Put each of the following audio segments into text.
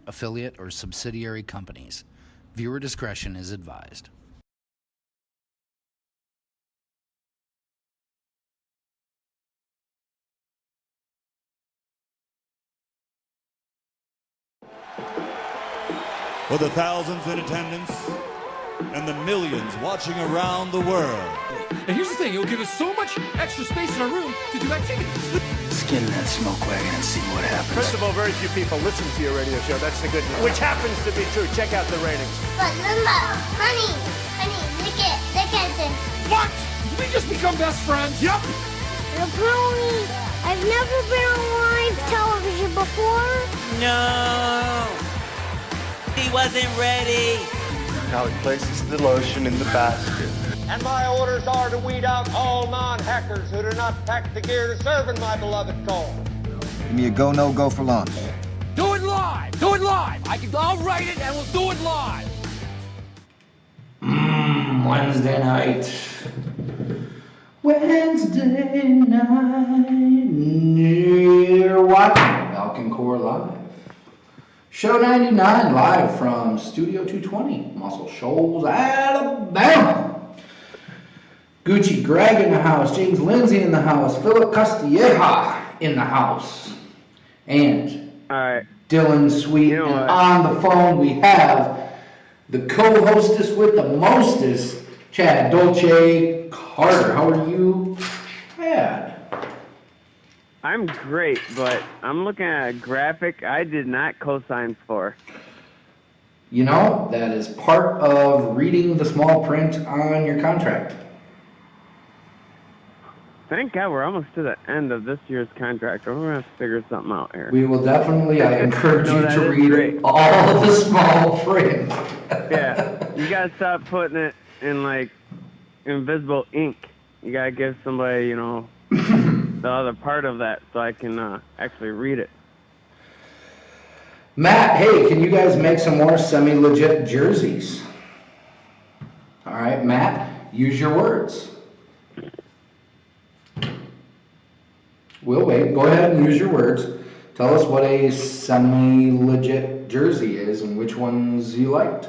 affiliate, or subsidiary companies. Viewer discretion is advised. For the thousands in attendance and the millions watching around the world. And here's the thing, it'll give us so much extra space in our room to do activities. Skin that smoke wagon and see what happens. First of all, very few people listen to your radio show. That's the good news. Which happens to be true. Check out the ratings. But Lumba, honey, look at this. What? Did we just become best friends? Yep. Brony, I've never been on live television before. No. He wasn't ready. Now he places the lotion in the basket. And my orders are to weed out all non-hackers who do not pack the gear to serve in my beloved cause. Give me a go, no go for launch. Do it live. Do it live. I'll write it and we'll do it live. Wednesday night. Wednesday night. You're watching Valken Live. Show 99 live from Studio 220, Muscle Shoals, Alabama. Gucci Greg in the house, James Lindsay in the house, Philip Castilleja in the house, and Dylan Sweet. And on the phone we have the co-hostess with the mostest, Chad Dolce Carter. How are you, Chad? I'm great, but I'm looking at a graphic I did not co-sign for. You know, that is part of reading the small print on your contract. Thank God we're almost to the end of this year's contract. We're going to have to figure something out here. We will definitely, I encourage you to read all of the small print. Yeah, you got to stop putting it in, like, invisible ink. You got to give somebody, you know, the other part of that so I can actually read it. Matt, hey, can you guys make some more semi-legit jerseys? All right, Matt, use your words. We'll wait. Go ahead and use your words. Tell us what a semi-legit jersey is and which ones you liked.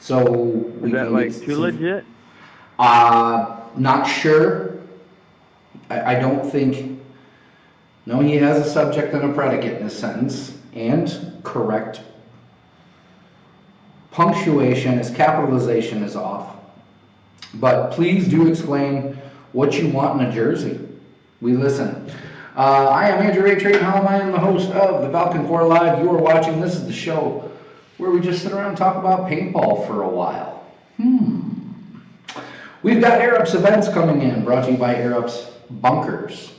So we is that like too legit? Not sure. I don't think. No, he has a subject and a predicate in a sentence, and correct. Punctuation, his capitalization is off. But please do explain what you want in a jersey. We listen. I am Andrew Ray Tradenholm. I am the host of the Valken Live. You are watching. This is the show where we just sit around and talk about paintball for a while. We've got Air Ups events coming in, brought to you by Air Ups Bunkers.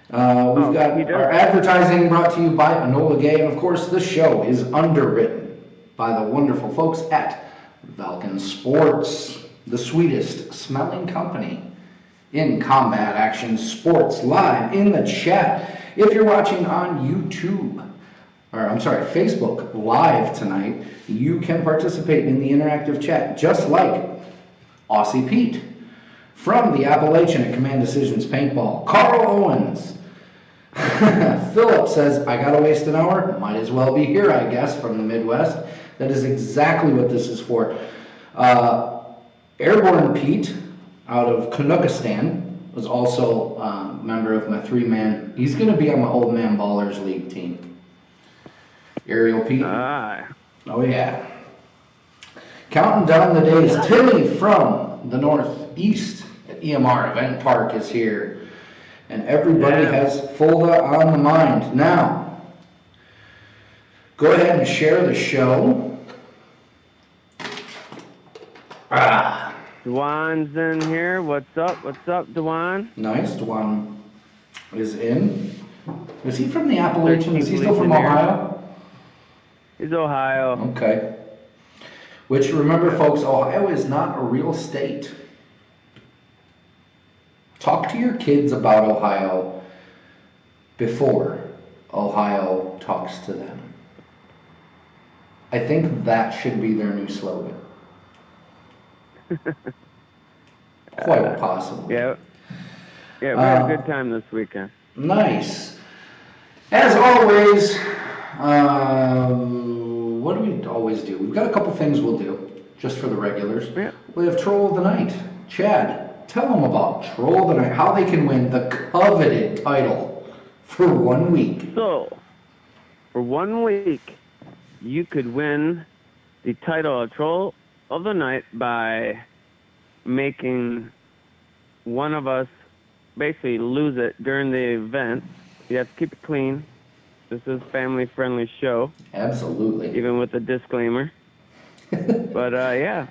We've got our advertising brought to you by Enola Gay, and of course this show is underwritten by the wonderful folks at Valken Sports, the sweetest smelling company in combat action sports. Live in the chat. If you're watching on Facebook Live tonight, you can participate in the interactive chat just like Aussie Pete from the Appalachian at Command Decisions Paintball. Carl Owens. Philip says, I gotta waste an hour. Might as well be here, I guess, from the Midwest. That is exactly what this is for. Airborne Pete out of Canuckistan was also a member of my three-man. He's going to be on my Old Man Ballers League team. Aerial Pete. Oh, yeah. Counting down the days. Timmy from the Northeast at EMR Event Park is here. And everybody has Fulda on the mind. Now, go ahead and share the show. Dwan's in here. What's up? What's up, Dwan? Nice. Dwan is in. Is he from the Appalachian? Is he still from Ohio? He's Ohio. Okay. Which, remember, folks, Ohio is not a real state. Talk to your kids about Ohio before Ohio talks to them. I think that should be their new slogan. Quite possibly. Yeah, we had a good time this weekend. Nice. As always, what do we always do? We've got a couple things we'll do, just for the regulars. Yeah. We have Troll of the Night. Chad, tell them about Troll of the Night, how they can win the coveted title for 1 week. So, for 1 week, you could win the title of Troll of the Night by making one of us basically lose it during the event. You have to keep it clean. This is a family-friendly show. Absolutely. Even with a disclaimer. But, yeah.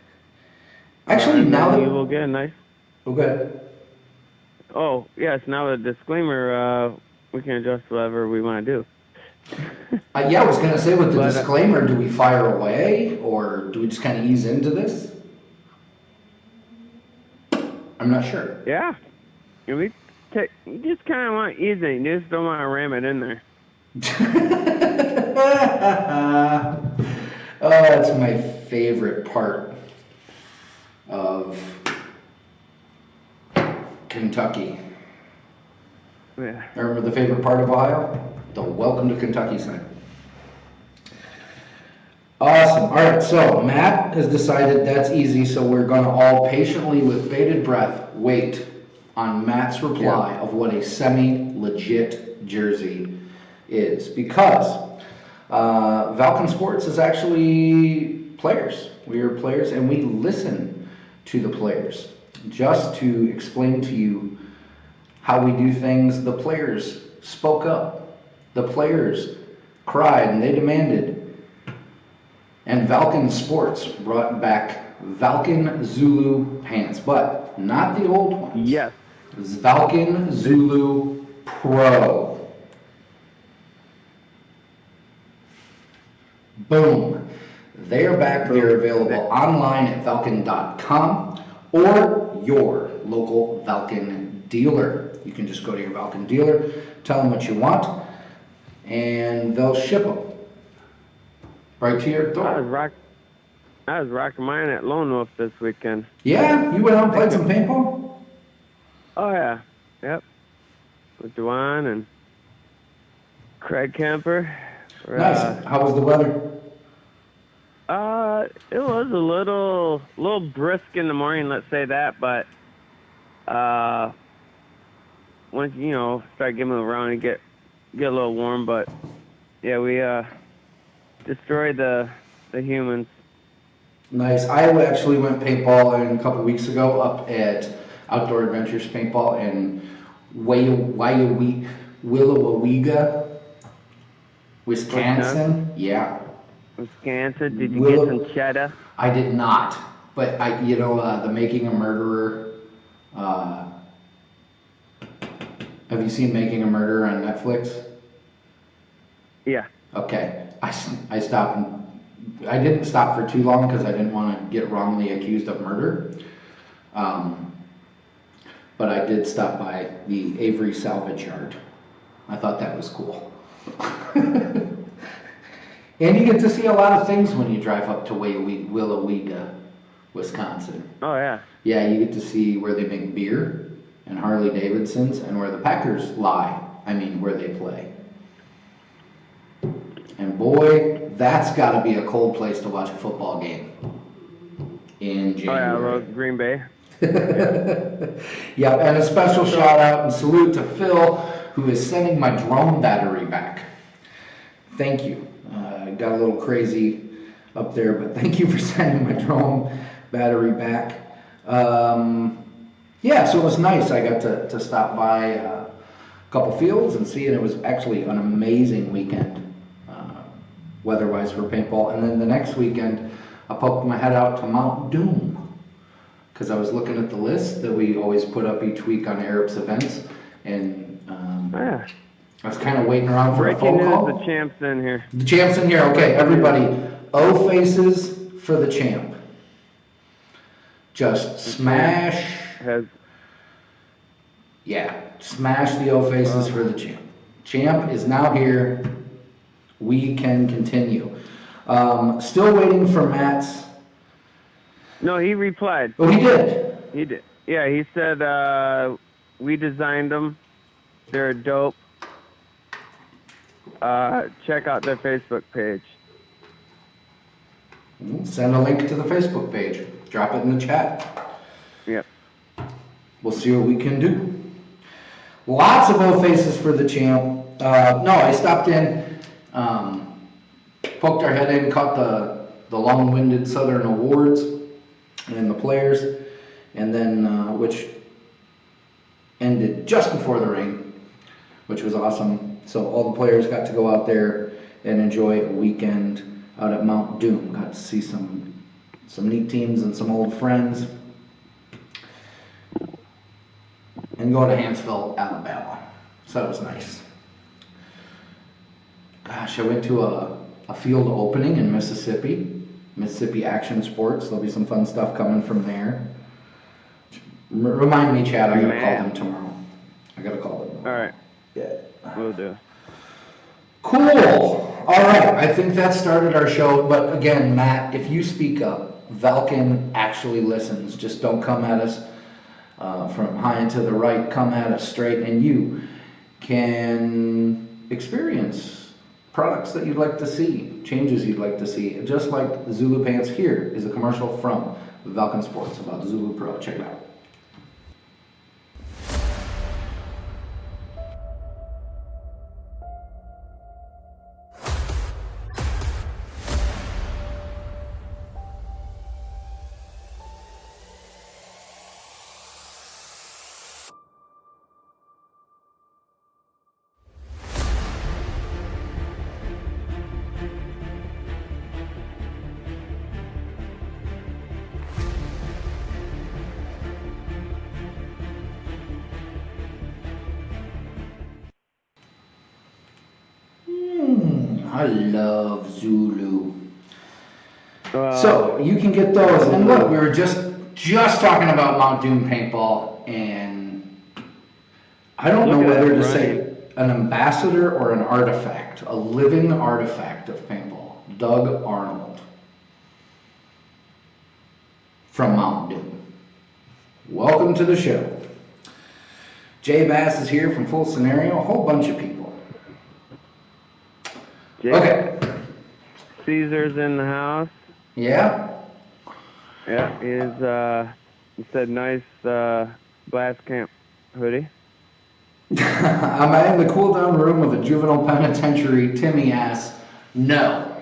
Actually, now that... you will get a nice... Okay. Oh, yes, now with a disclaimer, we can adjust whatever we want to do. Yeah, I was going to say, with the disclaimer, do we fire away, or do we just kind of ease into this? I'm not sure. Yeah. You just kind of want to ease it. You just don't want to ram it in there. Oh, that's my favorite part of Kentucky. Yeah. Remember the favorite part of Ohio? The Welcome to Kentucky sign. Awesome. All right, so Matt has decided that's easy, so we're going to all patiently, with bated breath, wait on Matt's reply of what a semi-legit jersey is. Because Valken Sports is actually players. We are players, and we listen to the players. Just to explain to you how we do things, the players spoke up. The players cried, and they demanded. And Valken Sports brought back Valken Zulu pants, but not the old ones. Yes. It's Valken Zulu Pro. Boom. They are back. They're available online at Valken.com or your local Valken dealer. You can just go to your Valken dealer, tell them what you want, and they'll ship them right to your door. I was rocking mine at Lone Wolf this weekend. Yeah? You went out and played some paintball? Oh, yeah. Yep. With Dwan and Craig Kemper. Nice. How was the weather? It was a little brisk in the morning, let's say that, but once start getting around and get a little warm, but yeah, we destroyed the humans. Nice. I actually went paintball a couple weeks ago up at Outdoor Adventures Paintball in Willowawega, Wisconsin. Yeah. Wisconsin. Did you get some cheddar? I did not, but the Making a Murderer. Have you seen Making a Murderer on Netflix? Yeah. Okay. I stopped. I didn't stop for too long because I didn't want to get wrongly accused of murder. But I did stop by the Avery Salvage Yard. I thought that was cool. And you get to see a lot of things when you drive up to Willowega, Wisconsin. Oh, yeah. Yeah, you get to see where they make beer and Harley Davidsons and where the Packers where they play. And boy, that's got to be a cold place to watch a football game in January. Oh, yeah, Green Bay. Yep, and a special shout out and salute to Phil, who is sending my drone battery back. Thank you. Got a little crazy up there, but thank you for sending my drone battery back. Yeah, so it was nice. I got to stop by a couple fields and see it. It was actually an amazing weekend, weather-wise for paintball. And then the next weekend, I poked my head out to Mount Doom because I was looking at the list that we always put up each week on Arab's events, and I was kind of waiting around for a phone call. The champ's in here. The champ's in here. Okay, everybody, O faces for the champ. Just smash. Smash the O faces for the champ. Champ is now here. We can continue. Still waiting for Matt's. No, he replied. Oh, he did? He did. Yeah, he said, we designed them. They're dope. check out their Facebook page. Send a link to the Facebook page. Drop it in the chat. Yep. We'll see what we can do. Lots of both faces for the champ. No, I stopped in, poked our head in, caught the long-winded Southern Awards and the players, and then which ended just before the ring, which was awesome. So all the players got to go out there and enjoy a weekend out at Mount Doom. Got to see some neat teams and some old friends, and go to Hansville, Alabama. So that was nice. Gosh, I went to a field opening in Mississippi Action Sports. There'll be some fun stuff coming from there. Remind me, Chad, I gotta call them tomorrow. I gotta call them. All right. Yeah. Will do. Cool. All right. I think that started our show. But again, Matt, if you speak up, Valken actually listens. Just don't come at us from high and to the right. Come at us straight, and you can experience products that you'd like to see, changes you'd like to see. Just like the Zulu Pants, here is a commercial from Valken Sports about Zulu Pro. Check it out. I love Zulu. So you can get those. And look, we were just talking about Mount Doom paintball, and I don't know whether to say an ambassador or an artifact, a living artifact of paintball. Doug Arnold from Mount Doom. Welcome to the show. Jay Bass is here from Full Scenario, a whole bunch of people. Okay. Caesar's in the house. Yeah? Yeah, he said nice blast camp hoodie. Am I in the cool down room of a juvenile penitentiary? Timmy asks. No.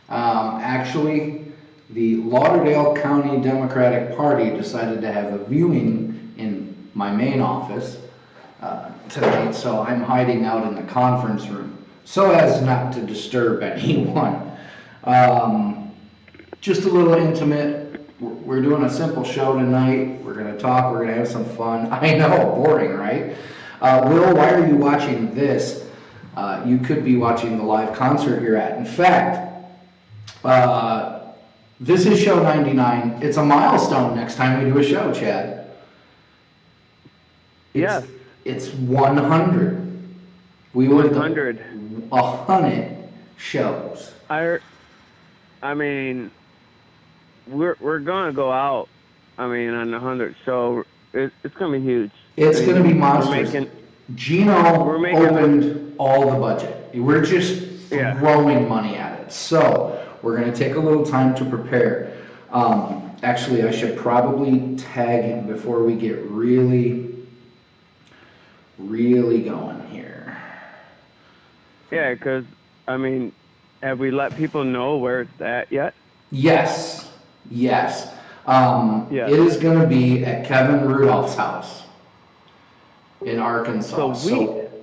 Actually, the Lauderdale County Democratic Party decided to have a viewing in my main office tonight, so I'm hiding out in the conference room so as not to disturb anyone. Just a little intimate. We're doing a simple show tonight. We're going to talk. We're going to have some fun. I know, boring, right? Will, why are you watching this? You could be watching the live concert you're at. In fact, this is show 99. It's a milestone next time we do a show, Chad. Yes. It's 100. We would 100. 100 shows. I mean, we're gonna go out. I mean, on the 100th show, it's gonna be huge. It's gonna be monstrous. Gino opened all the budget. We're just throwing money at it. So we're gonna take a little time to prepare. Actually, I should probably tag him before we get really going here. Yeah, because, I mean, have we let people know where it's at yet? Yes. It is going to be at Kevin Rudolph's house in Arkansas.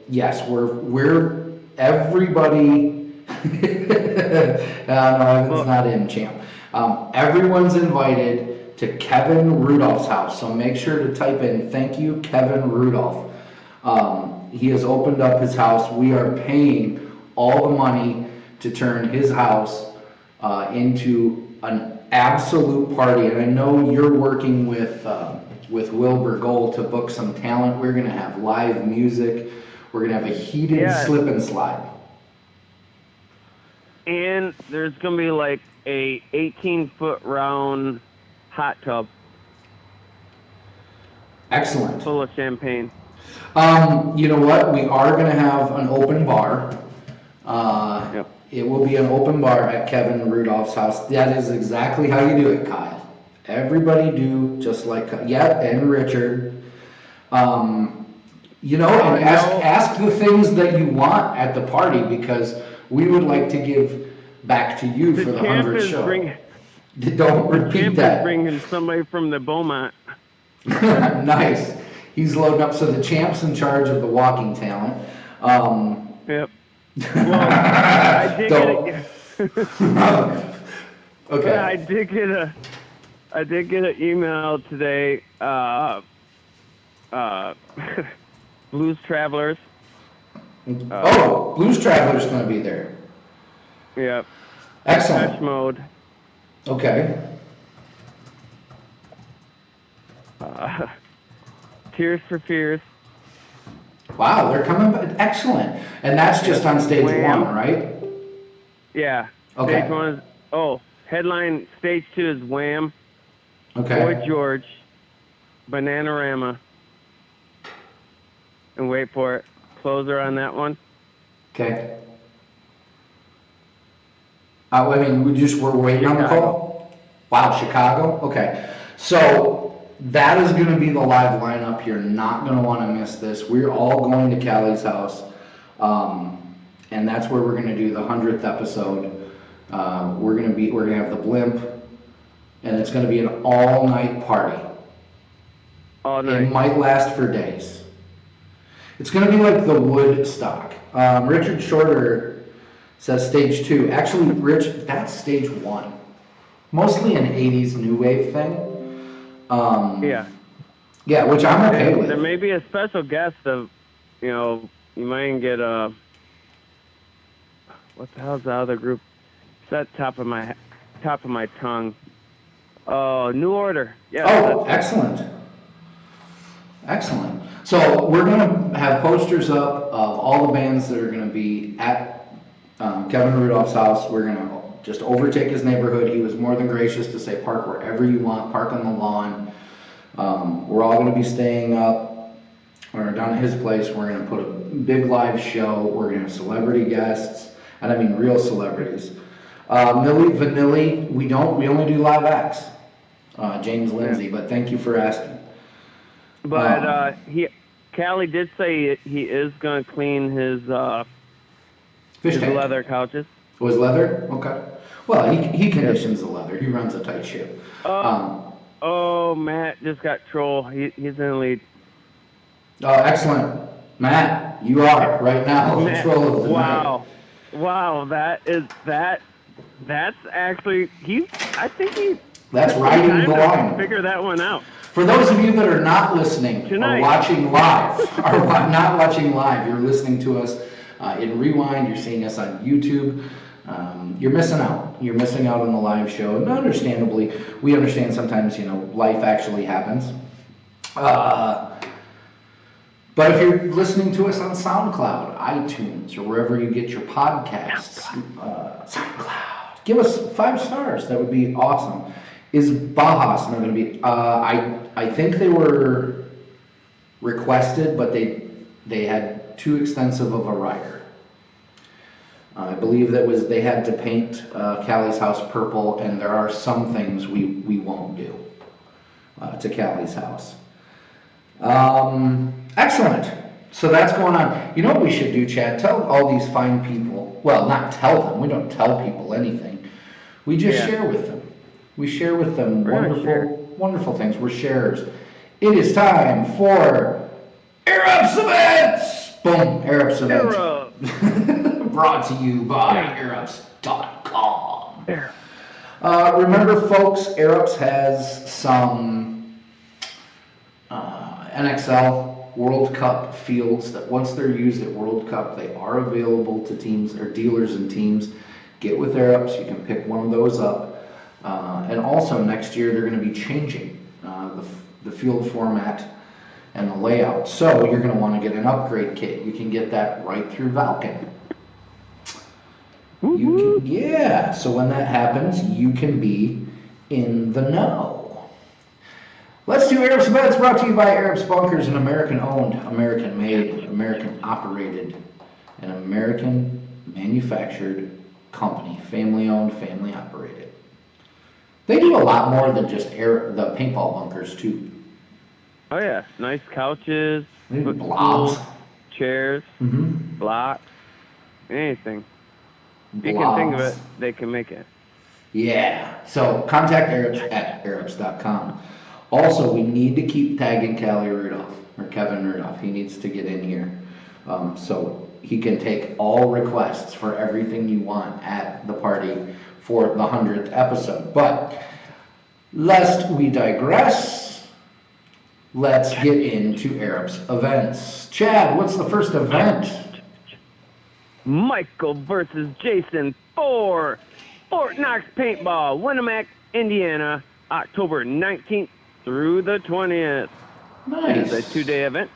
Yes, we're everybody. No, Evan's not in, champ. Everyone's invited to Kevin Rudolph's house. So make sure to type in "Thank you, Kevin Rudolph." He has opened up his house. We are paying all the money to turn his house into an absolute party. And I know you're working with Wilbur Gold to book some talent. We're going to have live music. We're going to have a heated slip and slide. And there's going to be like a 18-foot round hot tub. Excellent. Full of champagne. You know what? We are going to have an open bar. Yep. It will be an open bar at Kevin Rudolph's house. That is exactly how you do it, Kyle. Everybody do just like, yeah, and Richard. You know, and ask the things that you want at the party, because we would like to give back to you for the 100th show. Don't repeat that. Bringing somebody from the Beaumont. Nice. He's loading up. So the champ's in charge of the walking talent. Yep. Well, I did Okay. I did get an email today. Blues Travelers. Blues Travelers going to be there. Yep. Excellent. Depeche Mode. Okay. Tears for Fears. Wow, they're coming back. Excellent. And that's just on stage Wham. 1, right? Yeah. Okay. Stage 1 is, headline, stage 2 is Wham, Okay. Boy George, Bananarama, and wait for it, closer on that one. Okay. I mean, we're waiting on the call? Wow, Chicago? Okay. So that is going to be the live lineup. You're not going to want to miss this. We're all going to Callie's house. And that's where we're going to do the 100th episode. We're going to have the blimp, and it's going to be an all-night party. All night. It might last for days. It's going to be like the Woodstock. Richard Shorter says stage 2. Actually, Rich, that's stage 1. Mostly an 80s new wave thing. Yeah. Yeah, which I'm okay with. There may be a special guest of, you might get a, what the hell's the other group? It's at top of my tongue. Oh, New Order. Yeah. Oh, excellent. Excellent. So we're going to have posters up of all the bands that are going to be at Kevin Rudolph's house. We're going to just overtake his neighborhood. He was more than gracious to say park wherever you want, park on the lawn. We're all going to be staying up. We're down at his place. We're going to put a big live show. We're going to have celebrity guests, and I mean real celebrities. Milli Vanilli, we only do live acts. James Lindsay, but thank you for asking. But Callie did say he is going to clean his Fish tank. leather couches. Was leather? Okay. Well, he conditions the leather. He runs a tight ship. Matt just got troll. He's in the lead. Oh, excellent. Matt, you are right now in control of the night. Wow, that's actually, I think he... That's riding the line. Figure that one out. For those of you that are not listening Tonight. or watching live, not watching live, you're listening to us in Rewind, you're seeing us on YouTube, you're missing out. You're missing out on the live show. And understandably, we understand sometimes, life actually happens. But if you're listening to us on SoundCloud, iTunes, or wherever you get your podcasts, SoundCloud, give us 5 stars. That would be awesome. Is Bajas not going to be? I think they were requested, but they had too extensive of a rider. I believe they had to paint Callie's house purple, and there are some things we won't do to Callie's house. Excellent. So that's going on. You know what we should do, Chad? Tell all these fine people. Well, not tell them. We don't tell people anything. We just share with them. We share with them wonderful things. We're sharers. It is time for Air Ups Events! Boom, Air Ups Events. Brought to you by airups.com. Remember, folks, Air Ups has some NXL World Cup fields that once they're used at World Cup, they are available to teams or dealers and teams. Get with Air Ups. You can pick one of those up. And also next year they're going to be changing the field format and the layout. So you're going to want to get an upgrade kit. You can get that right through Valken. So when that happens, you can be in the know. Let's do Arabs Events, brought to you by Arabs Bunkers, an American-owned, American-made, American-operated, and American manufactured company, family owned, family operated. They do a lot more than just the paintball bunkers too. Oh yeah, nice couches, They do footstools, blobs. chairs, Mm-hmm. blocks, anything. If you can Blobs. think of it, they can make it. Yeah. So contact Arabs at Arabs.com. Also, we need to keep tagging Callie Rudolph, or Kevin Rudolph. He needs to get in here. So he can take all requests for everything you want at the party for the 100th episode. But lest we digress, let's get into Arabs events. Chad, what's the first event? Michael versus Jason for Fort Knox Paintball, Winnemac, Indiana, October 19th through the 20th. Nice. It's a 2-day event.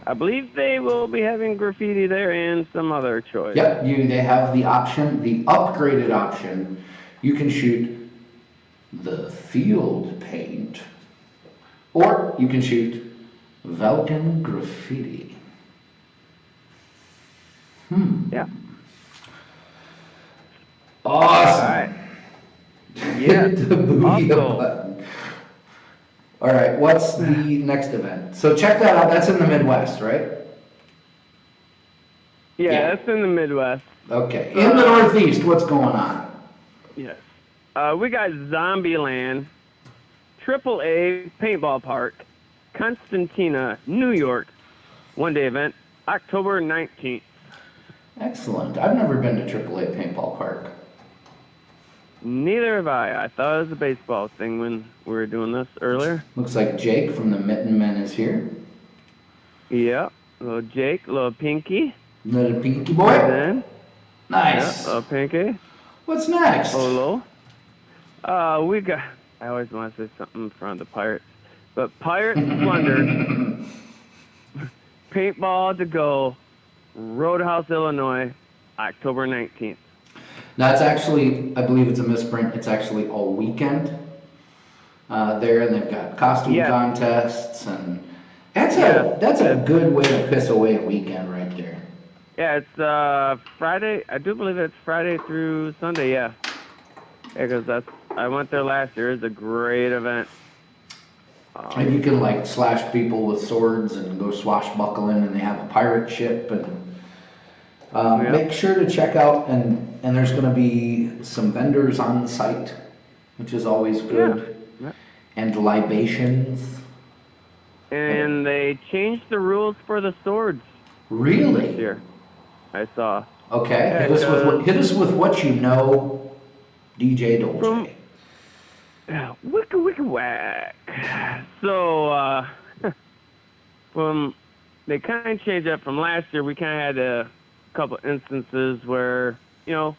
I believe they will be having graffiti there and some other choice. Yep, they have the option, the upgraded option. You can shoot the field paint, or you can shoot Valken graffiti. Yeah. Awesome. All right. Yeah. Hit the booty Also- button. All right, what's the next event? So check that out. That's in the Midwest, right? Yeah, that's in the Midwest. Okay. In the Northeast, what's going on? Yes. We got Zombieland, AAA Paintball Park, Constantina, New York, 1-day event, October 19th. Excellent. I've never been to AAA Paintball Park. Neither have I. I thought it was a baseball thing when we were doing this earlier. Looks like Jake from the Mitten Men is here. Yeah. Little Jake, little Pinky. Little Pinky boy. Then, Nice. yeah, little Pinky. What's next? Hello. We got, I always want to say something in front of the Pirates. But Pirates Plunder, Paintball to Go, Roadhouse, Illinois, October 19th. That's actually, I believe it's a misprint. It's actually all weekend there, and they've got costume contests, and that's a good way to piss away a weekend right there. Yeah, it's Friday. I do believe it's Friday through Sunday. Yeah, because I went there last year. It's a great event. And you can like slash people with swords and go swashbuckling, and they have a pirate ship, and make sure to check out, and there's going to be some vendors on site, which is always good, and libations. And they changed the rules for the swords. Really? This year, I saw. Okay, Yeah, hit us with what you know, DJ Dolce. Wicka whack. So, they kind of changed that from last year. We kind of had a couple instances where, the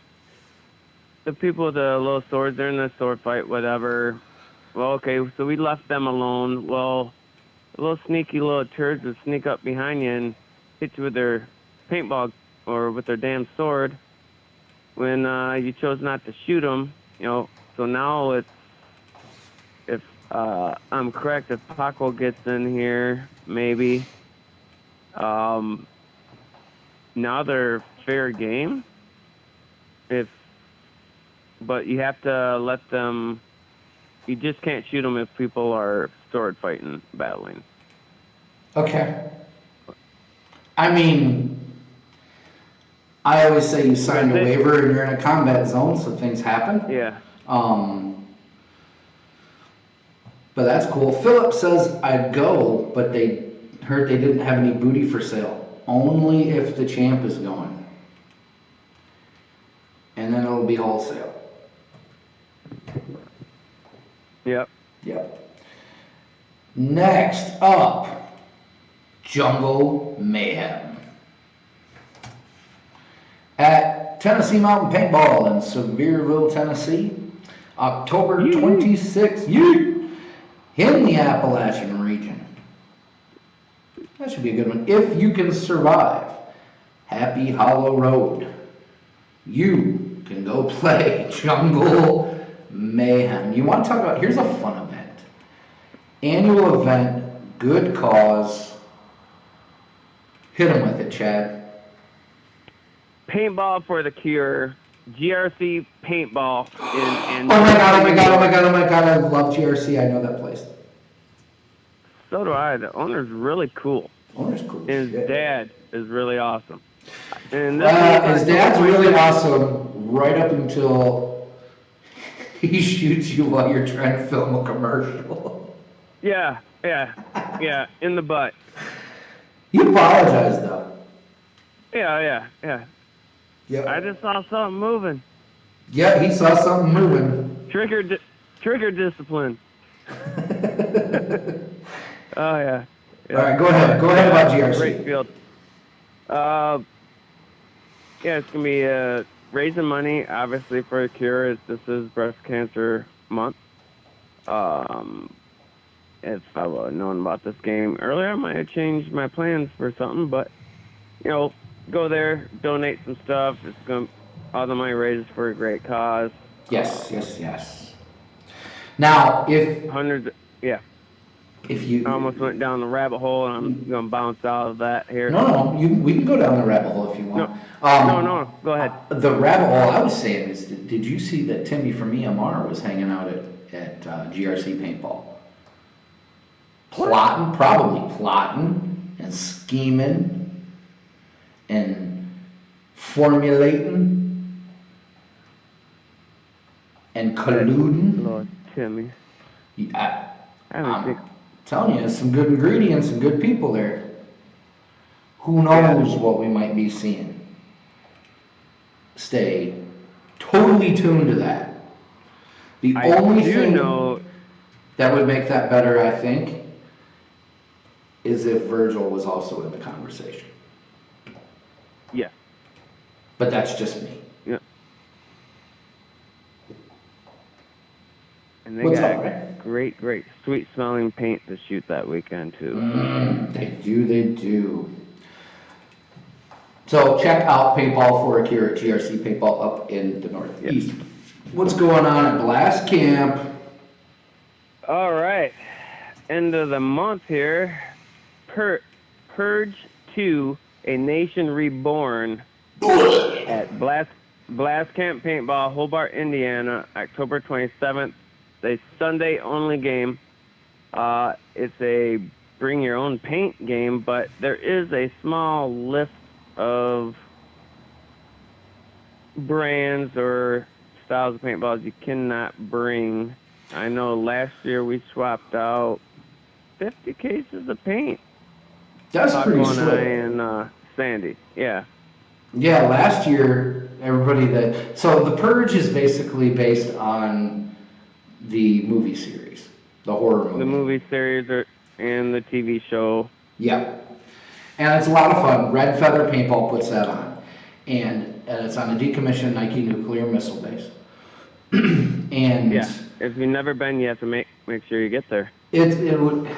people with the little swords, they're in a sword fight, whatever. Well, okay, so we left them alone. Well, little sneaky little turds would sneak up behind you and hit you with their paintball or with their damn sword when you chose not to shoot them, So now it's, if I'm correct, if Paco gets in here, maybe, now they're fair game. But you have to let them, you just can't shoot them if people are sword fighting, battling. Okay. I mean, I always say you signed a waiver and you're in a combat zone, so things happen. Yeah. But that's cool. Philip says I'd go, but they heard they didn't have any booty for sale. Only if the champ is going. And then it'll be wholesale. Yep. Yep. Next up, Jungle Mayhem. At Tennessee Mountain Paintball in Sevierville, Tennessee, October 26th, in the Appalachian region. That should be a good one. If you can survive Happy Hollow Road, you can go play Jungle Mayhem. You want to talk about, here's a fun event. Annual event, good cause. Hit them with it, Chad. Paintball for the Cure, GRC Paintball. Oh my god, I love GRC, I know that place. So do I. The owner's really cool. Owner's cool. And his dad is really awesome. And his dad's really awesome right up until he shoots you while you're trying to film a commercial. Yeah, in the butt. You apologize though. Yeah. Yep. I just saw something moving. Yeah, he saw something moving. Trigger discipline. Oh yeah. All right, go ahead. Go ahead about GRC. Great field. Yeah, it's gonna be raising money, obviously, for a cure. This is breast cancer month. If I would have known about this game earlier, I might have changed my plans for something. But go there, donate some stuff. It's gonna all the money raises for a great cause. Yes. Now, if hundreds, if you I almost went down the rabbit hole, and I'm gonna bounce out of that here. No, we can go down the rabbit hole if you want. No, go ahead. The rabbit hole I was saying is, did you see that Timmy from EMR was hanging out at GRC Paintball? Probably plotting and scheming and formulating and colluding. Lord, Timmy. I'm telling you, some good ingredients and good people there. Who knows what we might be seeing? Stay totally tuned to that. The only thing that would make that better, I think, is if Virgil was also in the conversation. Yeah. But that's just me. Yeah. And they What's got up, right? great, sweet smelling paint to shoot that weekend too. They do. So check out Paintball for a Cure at GRC Paintball up in the Northeast. Yep. What's going on at Blast Camp? All right. End of the month here. Purge 2, A Nation Reborn at Blast Camp Paintball, Hobart, Indiana, October 27th. It's a Sunday only game. It's a bring your own paint game, but there is a small list of brands or styles of paintballs you cannot bring. I know last year we swapped out 50 cases of paint. That's pretty slick. And Sandy, yeah. Yeah, last year, so The Purge is basically based on the movie series, the horror movie. The movie series and the TV show. Yeah. And it's a lot of fun. Red Feather Paintball puts that on. And it's on a decommissioned Nike nuclear missile base. And yeah, if you've never been, you have to make sure you get there. It would,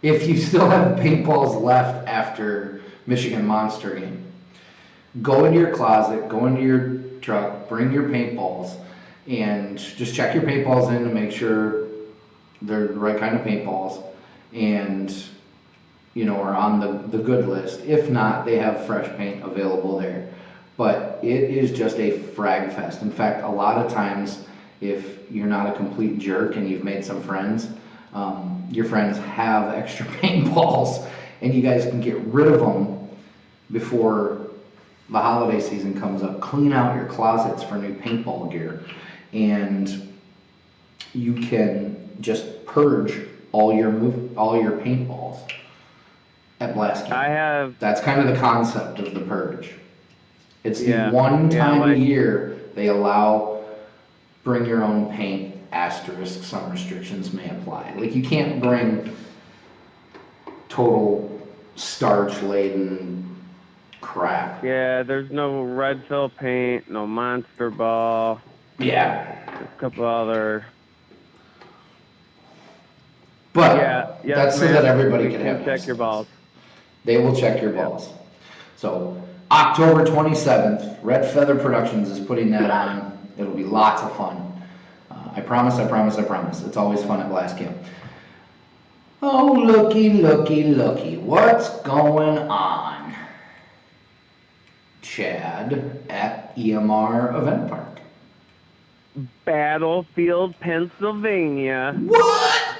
if you still have paintballs left after Michigan Monster game, go into your closet, go into your truck, bring your paintballs, and just check your paintballs in to make sure they're the right kind of paintballs, and are on the good list. If not, they have fresh paint available there. But it is just a frag fest. In fact, a lot of times, if you're not a complete jerk and you've made some friends, your friends have extra paintballs, and you guys can get rid of them before the holiday season comes up. Clean out your closets for new paintball gear, and you can just purge all your paintballs at Blast Camp. That's kind of the concept of the purge. It's the one time a year they allow bring your own paint, asterisk, some restrictions may apply. Like, you can't bring total starch-laden crap. Yeah, there's no red fill paint, no Monster Ball. Yeah. A couple other. But that's so that everybody can have check your balls. They will check your balls. So October 27th, Red Feather Productions is putting that on. It'll be lots of fun. I promise. It's always fun at Blast Camp. Oh, looky. What's going on? Chad, at EMR Event Park? Battlefield, Pennsylvania. What?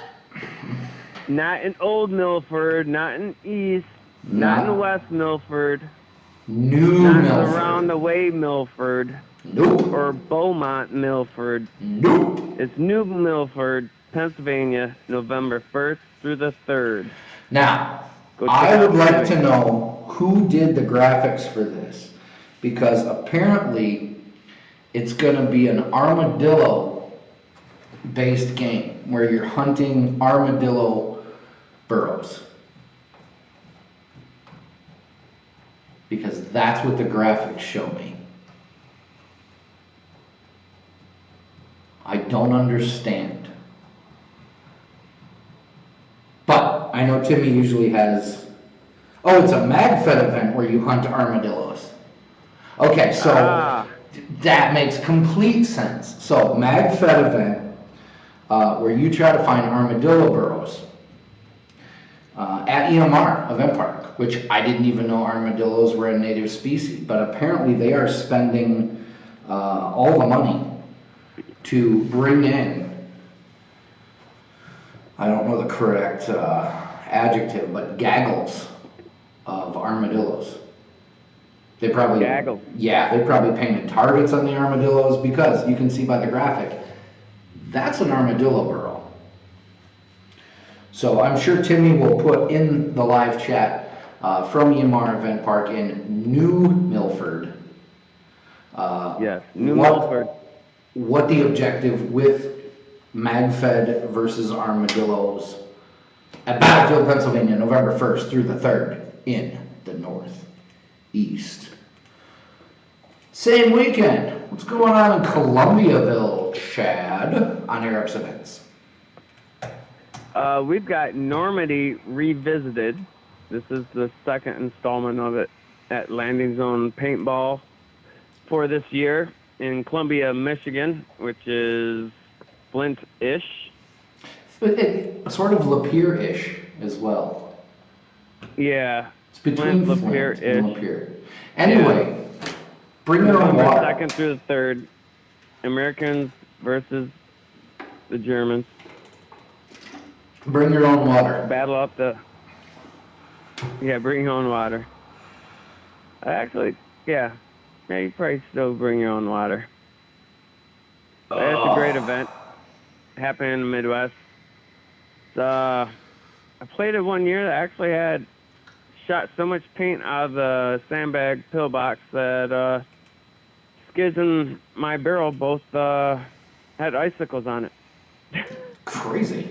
Not in Old Milford, not in East, not in West Milford, New not Milford. around the way Milford. Nope. Or Beaumont, Milford. Nope. It's New Milford, Pennsylvania, November 1st through the 3rd. Now, Go check I out would like the to know who did the graphics for this, because apparently it's going to be an armadillo-based game where you're hunting armadillo burrows. Because that's what the graphics show me. I don't understand. But I know Timmy usually has... Oh, it's a MagFed event where you hunt armadillos. Okay, so that makes complete sense. So, MagFed event where you try to find armadillo burrows at EMR Event Park, which I didn't even know armadillos were a native species, but apparently they are spending all the money to bring in, I don't know the correct adjective, but gaggles of armadillos. They probably, Gaggles. Yeah, they probably painted targets on the armadillos, because you can see by the graphic, that's an armadillo burrow. So I'm sure Timmy will put in the live chat from EMR Event Park in New Milford. Yes, New Milford. What the objective with MagFed versus armadillos at Battlefield, Pennsylvania, November 1st through the 3rd in the Northeast. Same weekend. What's going on in Columbiaville, Chad, on Eric's events? We've got Normandy Revisited. This is the second installment of it at Landing Zone Paintball for this year in Columbia, Michigan, which is Flint-ish. Sort of Lapeer-ish as well. Yeah. It's between Flint Lapeer-ish. and Lapeer. Anyway, bring your own November water. 2nd through the 3rd. Americans versus the Germans. Bring your own water. Battle up the... Yeah, bring your own water. Actually, yeah. Yeah, you probably still bring your own water. But it's a great event. Happening in the Midwest. I played it one year that actually had shot so much paint out of the sandbag pillbox that skids in my barrel both had icicles on it. Crazy.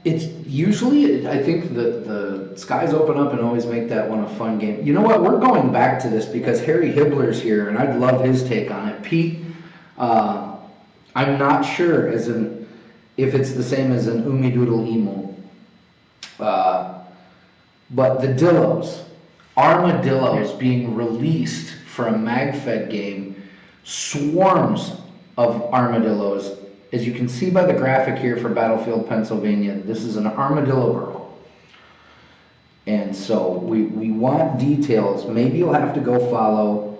It's usually, I think the skies open up and always make that one a fun game. You know what? We're going back to this because Harry Hibbler's here, and I'd love his take on it. Pete, I'm not sure if it's the same as an Umidoodle Emu. But the Dillos, armadillos being released for a MagFed game, swarms of armadillos. As you can see by the graphic here for Battlefield, Pennsylvania, this is an armadillo burrow. And so we want details. Maybe you'll have to go follow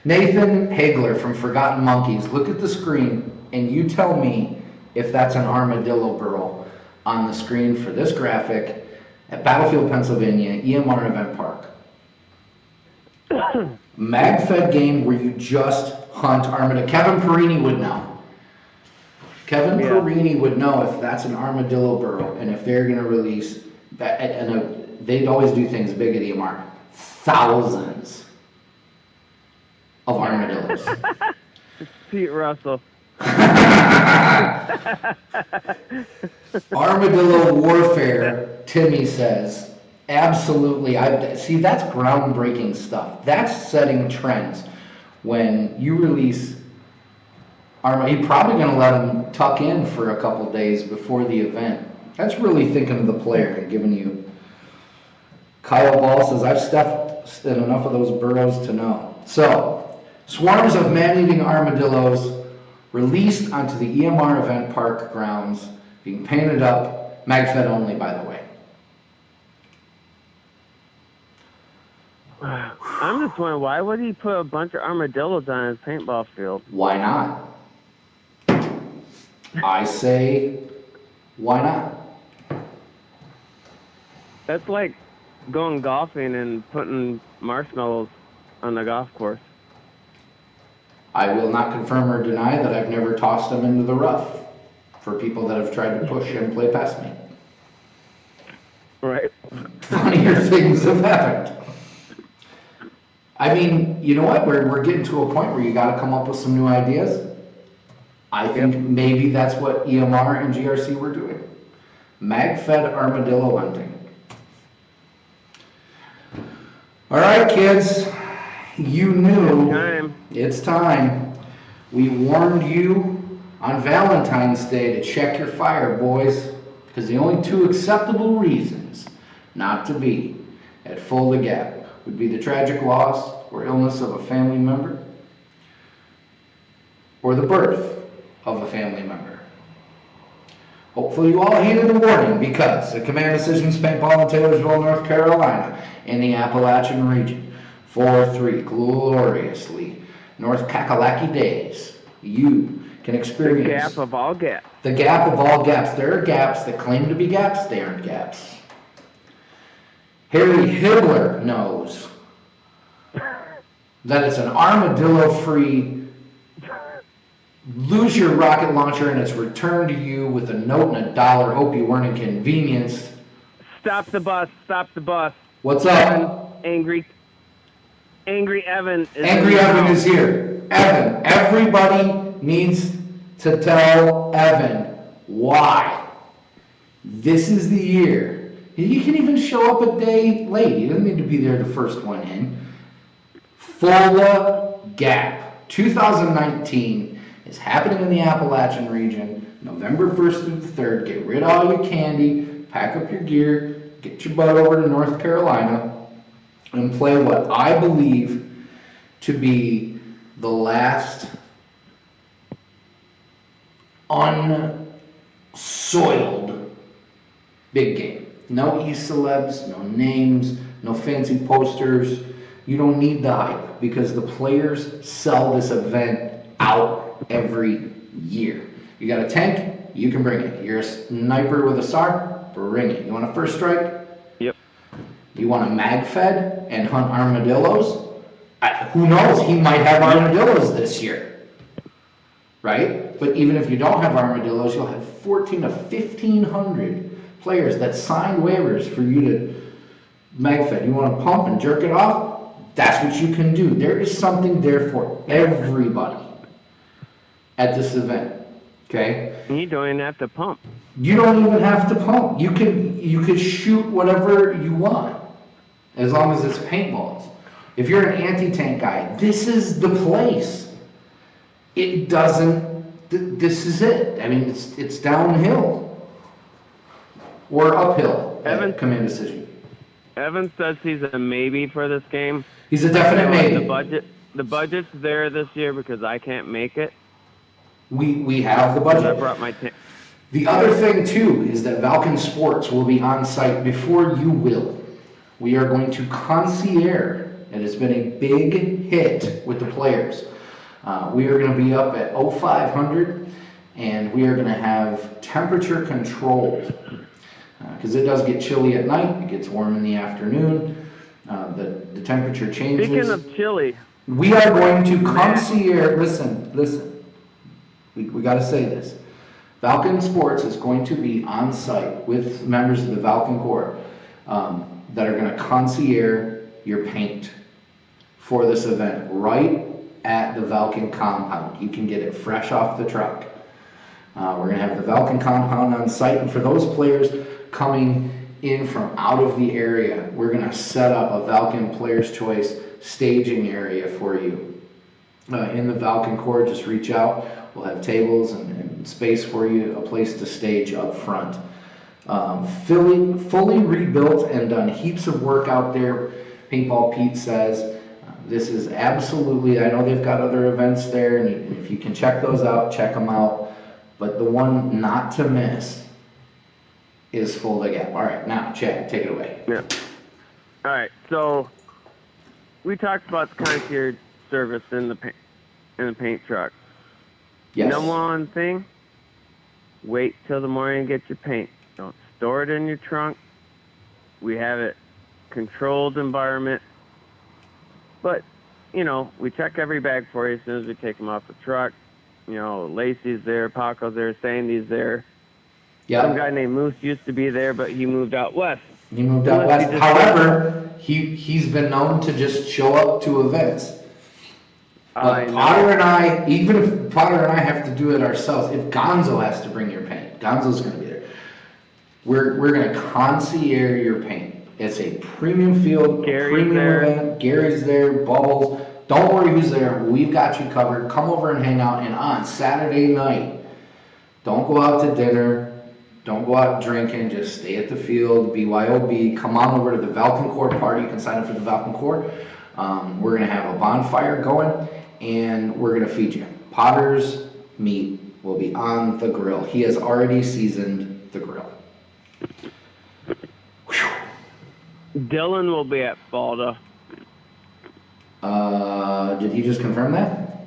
Nathan Hagler from Forgotten Monkeys. Look at the screen and you tell me if that's an armadillo burrow on the screen for this graphic at Battlefield, Pennsylvania, EMR Event Park. MagFed game where you just hunt armadillo. Kevin Perini would know. Perini would know if that's an armadillo burrow and if they're going to release, and they'd always do things big at EMR, thousands of armadillos. Pete Russell. Armadillo warfare, Timmy says. Absolutely. See, that's groundbreaking stuff. That's setting trends. When you release you're probably going to let them tuck in for a couple days before the event. That's really thinking of the player and giving you... Kyle Ball says, I've stepped in enough of those burrows to know. So, swarms of man-eating armadillos released onto the EMR Event Park grounds, being painted up, MagFed only, by the way. I'm just wondering, why would he put a bunch of armadillos on his paintball field? Why not? I say, why not? That's like going golfing and putting marshmallows on the golf course. I will not confirm or deny that I've never tossed them into the rough for people that have tried to push and play past me. Right. Funnier things have happened. I mean, you know what? We're getting to a point where you got to come up with some new ideas. I think maybe that's what EMR and GRC were doing. Mag-fed armadillo hunting. All right, kids. You knew it's time. We warned you on Valentine's Day to check your fire, boys, because the only two acceptable reasons not to be at Fulda Gap would be the tragic loss or illness of a family member or the birth of a family member. Hopefully you all heeded the warning, because the Command Decisions Paintball in Taylorsville, North Carolina, in the Appalachian region, 4-3 gloriously North Kakalaki days, you can experience the gap of all gaps. The gap of all gaps. There are gaps that claim to be gaps. They aren't gaps. Harry Hibbler knows that it's an armadillo-free, lose your rocket launcher and it's returned to you with a note and $1. Hope you weren't inconvenienced. Stop the bus. Stop the bus. What's up? Angry Evan is Angry Evan is here. Evan, everybody needs to tell Evan why. This is the year. You can even show up a day late. You don't need to be there the first one in. Fulda Gap 2019 is happening in the Appalachian region, November 1st through the 3rd. Get rid of all your candy, pack up your gear, get your butt over to North Carolina, and play what I believe to be the last unsoiled big game. No e-celebs, no names, no fancy posters. You don't need the hype, because the players sell this event out every year. You got a tank, you can bring it. You're a sniper with a SAR, bring it. You want a first strike? Yep. You want a mag-fed and hunt armadillos? Who knows? He might have armadillos this year, right? But even if you don't have armadillos, you'll have 1,400 to 1,500 players that signed waivers for you to mag-fed. You want to pump and jerk it off? That's what you can do. There is something there for everybody at this event, okay? You don't even have to pump. You don't even have to pump. You could shoot whatever you want, as long as it's paintballs. If you're an anti-tank guy, this is the place. It doesn't, this is it. I mean, it's downhill or uphill at Command Decision. Evan says he's a maybe for this game. He's a definite maybe. The budget's there this year because I can't make it. We have the budget. I brought my tank. The other thing too is that Valken Sports will be on site before you will. We are going to concierge. It has been a big hit with the players. We are going to be up at 0500, and we are going to have temperature controlled, because it does get chilly at night. It gets warm in the afternoon. The temperature changes. Speaking of chilly, we are going to concierge. Listen. We got to say this. Valken Sports is going to be on site with members of the Valken Corps that are going to concierge your paint for this event right at the Valken compound. You can get it fresh off the truck. We're going to have the Valken compound on site, and for those players coming in from out of the area, we're going to set up a Valken Players' Choice staging area for you. In the Valken Corps, just reach out. We'll have tables and space for you, a place to stage up front. Fully rebuilt and done heaps of work out there. Paintball Pete says this is absolutely, I know they've got other events there, and if you can check those out, check them out. But the one not to miss is Fulda Gap. All right, now Chad, take it away. Yeah. All right, so we talked about the concierge service in the paint truck. Yes. Number one thing, wait till the morning and get your paint. Don't store it in your trunk. We have it controlled environment. But, you know, we check every bag for you as soon as we take them off the truck. You know, Lacey's there, Paco's there, Sandy's there. Yeah. Some guy named Moose used to be there, but he moved out west. He moved out west. However, he's been known to just show up to events. But Potter and I, even if Potter and I have to do it ourselves, if Gonzo has to bring your paint, Gonzo's going to be there. We're going to concierge your paint. It's a premium field, premium event. Gary's there, Bubbles. Don't worry who's there. We've got you covered. Come over and hang out. And on Saturday night, don't go out to dinner. Don't go out drinking. Just stay at the field, BYOB. Come on over to the Valken Corps party. You can sign up for the Valken Corps. We're going to have a bonfire going, and we're going to feed you. Potter's meat will be on the grill. He has already seasoned the grill. Dylan will be at Balda. Did he just confirm that?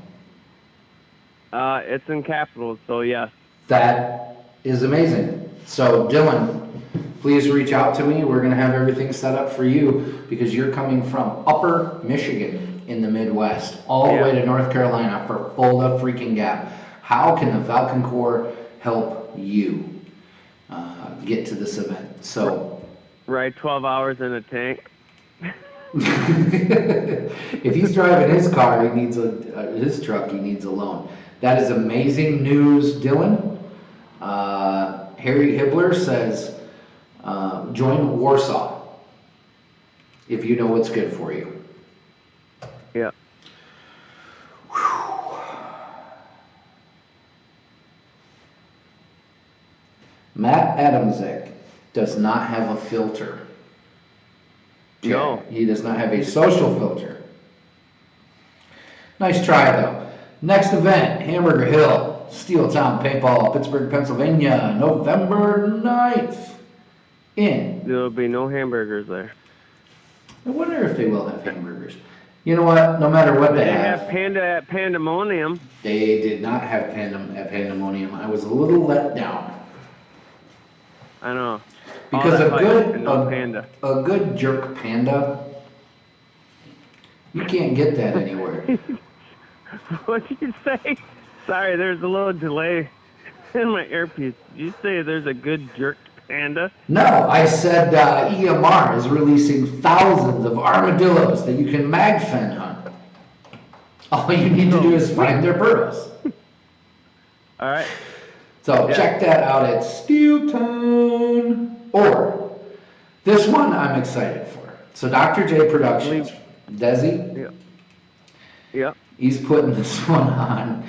It's in Capitol, so yes. That is amazing. So Dylan, please reach out to me. We're going to have everything set up for you because you're coming from Upper Michigan in the Midwest all the way to North Carolina for Fulda freaking Gap. How can the Valken Corps help you get to this event? So ride 12 hours in a tank. If he's driving his car, he needs his truck. He needs a loan. That is amazing news, Dylan. Harry Hibbler says, join Warsaw if you know what's good for you. Yeah. Matt Adamczyk does not have a filter. No. He does not have a social filter. Nice try, though. Next event, Hamburger Hill, Steel Town Paintball, Pittsburgh, Pennsylvania, November 9th. There'll be no hamburgers there. I wonder if they will have hamburgers. You know what? No matter what they have. Have Panda at Pandemonium. They did not have at Pandemonium. I was a little let down. I know. Because a good jerk panda, you can't get that anywhere. What did you say? Sorry, there's a little delay in my earpiece. Did you say there's a good jerk panda? No, I said EMR is releasing thousands of armadillos that you can mag fend hunt. All you need to do is find their burrows. All right. So check that out at Steel Town. Or this one I'm excited for. So Dr. J Productions, Desi. Yeah. Yeah. He's putting this one on.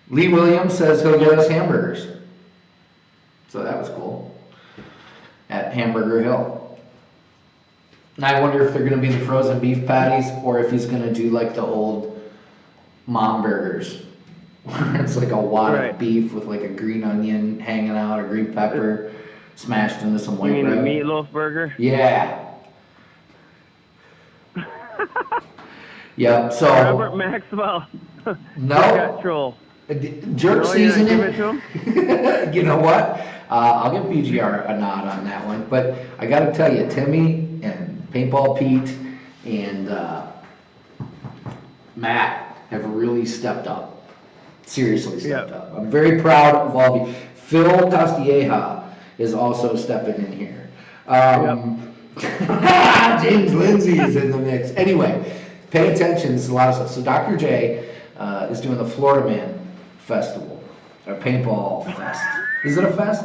Lee Williams says he'll get us hamburgers. So that was cool. At Hamburger Hill. And I wonder if they're going to be the frozen beef patties or if he's going to do like the old mom burgers. Where it's like a wad of beef with like a green onion hanging out, a green pepper smashed into some white bread. You mean a meatloaf burger? Yeah. Yep, so. Robert Maxwell. No. Troll. Jerk seasoning. Give it to him? You know what? I'll give BGR a nod on that one. But I got to tell you, Timmy and Paintball Pete and Matt have really stepped up. Seriously stepped up. I'm very proud of all of you. Phil Castilleja is also stepping in here. James Lindsay is in the mix. Anyway, pay attention. This is a lot of stuff. So Dr. J is doing the Florida Man Festival, a paintball fest. Is it a fest?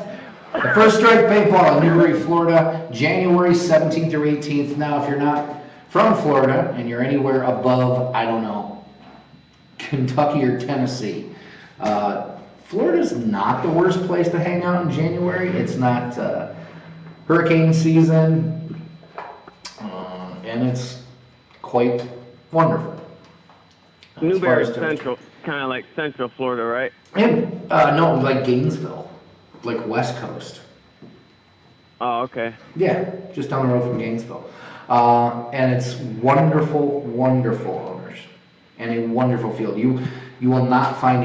The First Strike Paintball in Newbury, Florida, January 17th through 18th. Now, if you're not from Florida and you're anywhere above, I don't know, Kentucky or Tennessee, Florida's not the worst place to hang out in January. It's not hurricane season, and it's quite wonderful. Newberry's central, kind of like Central Florida, right? And no, like Gainesville, like West Coast. Oh, okay. Yeah, just down the road from Gainesville. And it's wonderful, wonderful owners and a wonderful field. You will not find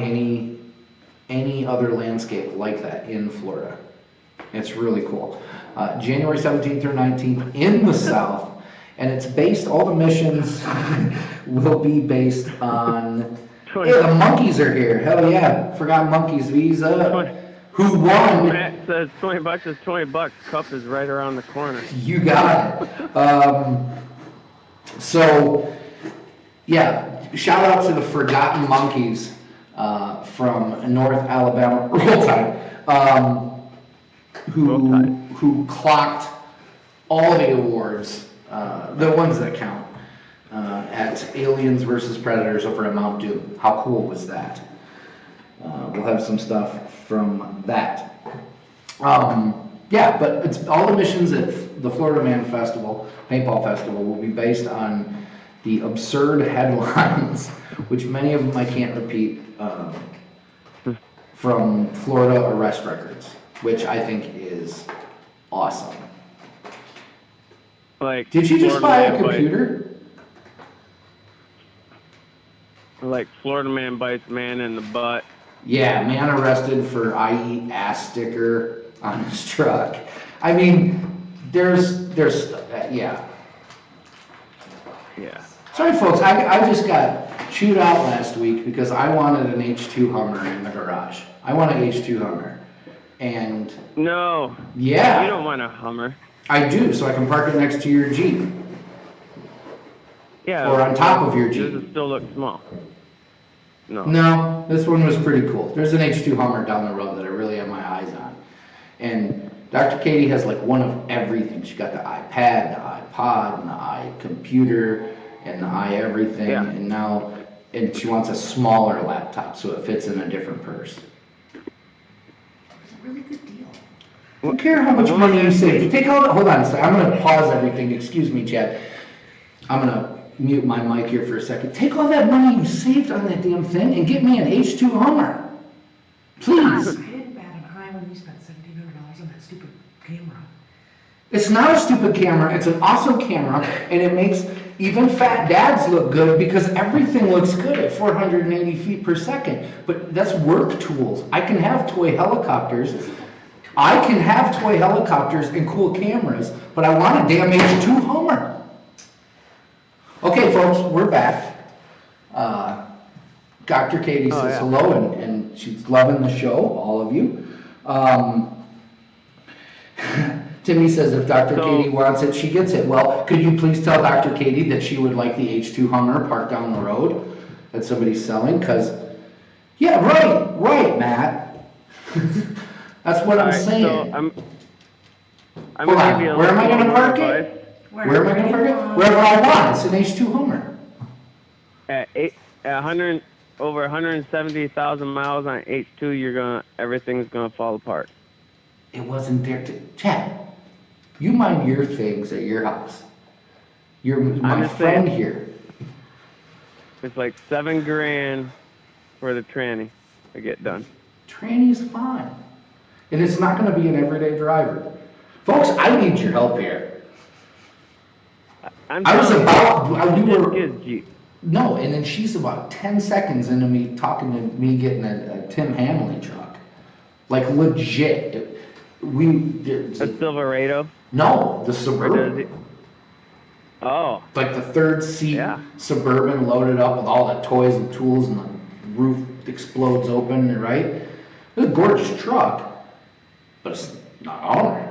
any other landscape like that in Florida. It's really cool. January 17th through 19th in the South, and it's based, all the missions will be based on, hey, the monkeys are here. Hell yeah, forgot monkeys visa. Who won? Matt says $20 is $20. Cup is right around the corner. You got it. So, yeah, shout out to the Forgotten Monkeys from North Alabama, Roll Tide, who clocked all the awards, the ones that count, at Aliens versus Predators over at Mount Doom. How cool was that? We'll have some stuff from that. Yeah, but it's all the missions at the Florida Man Festival, Paintball Festival, will be based on the absurd headlines, which many of them I can't repeat, from Florida arrest records, which I think is awesome. Like, did you just Florida buy a computer? Like Florida man bites man in the butt. Yeah, man arrested for I eat ass sticker on his truck. I mean, there's yeah. Yeah. Sorry, folks, I just got chewed out last week because I wanted an H2 Hummer in the garage. I want an H2 Hummer. And no. Yeah. You don't want a Hummer. I do, so I can park it next to your Jeep. Yeah. Or on top of your Jeep. Does it still look small? No. No, this one was pretty cool. There's an H2 Hummer down the road that I really have my eyes on. And Dr. Katie has like one of everything. She got the iPad, the iPod, and the iComputer, and the iEverything. Yeah. And she wants a smaller laptop so it fits in a different purse. It's a really good deal. I don't care how much money you save. You take all the, hold on a second. I'm going to pause everything. Excuse me, Chad. I'm going to mute my mic here for a second. Take all that money you saved on that damn thing and get me an H2 Hummer. Please. I didn't bat an eye when you spent $1,700 on that stupid camera. It's not a stupid camera. It's an awesome camera, and it makes even fat dads look good because everything looks good at 480 feet per second. But that's work tools. I can have toy helicopters. I can have toy helicopters and cool cameras, but I want a damn H2 Hummer. Okay, folks, we're back. Dr. Katie says hello, and she's loving the show, all of you. Timmy says if Dr. Katie wants it, she gets it. Well, could you please tell Dr. Katie that she would like the H2 Hummer parked down the road that somebody's selling? Because, yeah, right, Matt. That's what I'm saying. So I'm Hold on, where am I going to park it? Where am I going to park it? Wherever I want. It's an H2 Hummer. At over 170,000 miles on H2, everything's gonna fall apart. It wasn't there to Chad. You mind your things at your house. You're my friend here. It's like $7,000 for the tranny to get done. Tranny's fine, and it's not going to be an everyday driver, folks. I need your help here. No, and then she's about 10 seconds into me talking to me getting a Tim Hanley truck. Like legit. A Silverado? No, the Suburban. Oh. Like the third seat Suburban loaded up with all the toys and tools and the roof explodes open, right? It's a gorgeous truck, but it's not ours.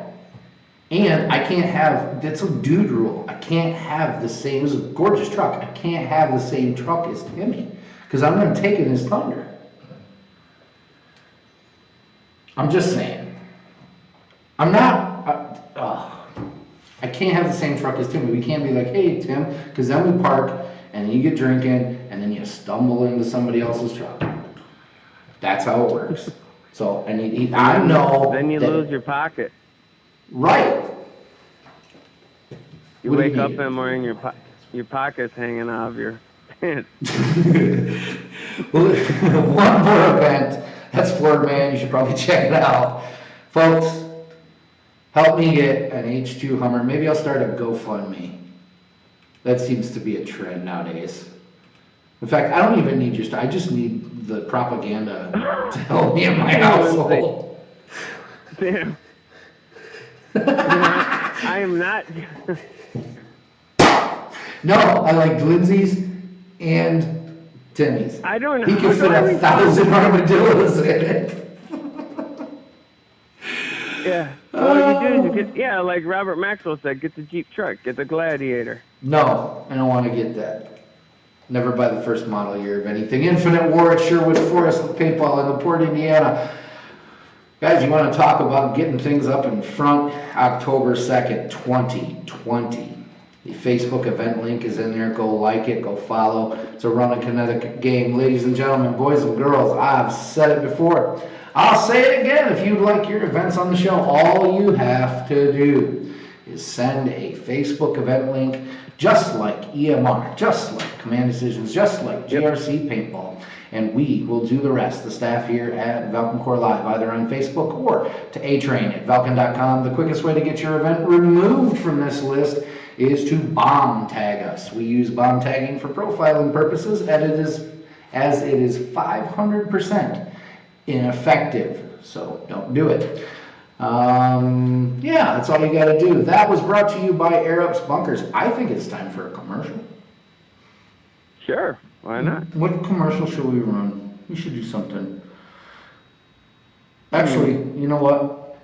And I can't have, that's a dude rule. I can't have the same, it's a gorgeous truck. I can't have the same truck as Timmy because I'm going to take in his thunder. I'm just saying. I'm not, I can't have the same truck as Timmy. We can't be like, hey, Tim, because then we park and then you get drinking and then you stumble into somebody else's truck. That's how it works. So, and I know. Then you lose your pocket. Right. You wake up in the morning, your pocket's hanging out of your pants. One more event. That's Florida Man. You should probably check it out. Folks, help me get an H2 Hummer. Maybe I'll start a GoFundMe That seems to be a trend nowadays. In fact, I don't even need I just need the propaganda to help me in my household. Damn. I am not. No, I like Lindsay's and Timmy's. I don't know. He can fit 1,000 armadillos in it. Yeah. What you do is like Robert Maxwell said, get the Jeep truck, get the Gladiator. No, I don't want to get that. Never buy the first model year of anything. Infinite War at Sherwood Forest Paintball in LaPorte, Indiana. Guys, you want to talk about getting things up in front? October 2nd, 2020. The Facebook event link is in there. Go like it, go follow. It's a Run a Kinetic game. Ladies and gentlemen, boys and girls, I've said it before. I'll say it again. If you'd like your events on the show, all you have to do is send a Facebook event link, just like EMR, just like Command Decisions, just like GRC Paintball, and we will do the rest. The staff here at Valken Core Live, either on Facebook or to atrain@valken.com. The quickest way to get your event removed from this list is to bomb tag us. We use bomb tagging for profiling purposes, as it is 500% ineffective. So don't do it. Yeah, that's all you got to do. That was brought to you by Air Ups Bunkers. I think it's time for a commercial. Sure, why not? What commercial should we run? We should do something. Actually, you know what?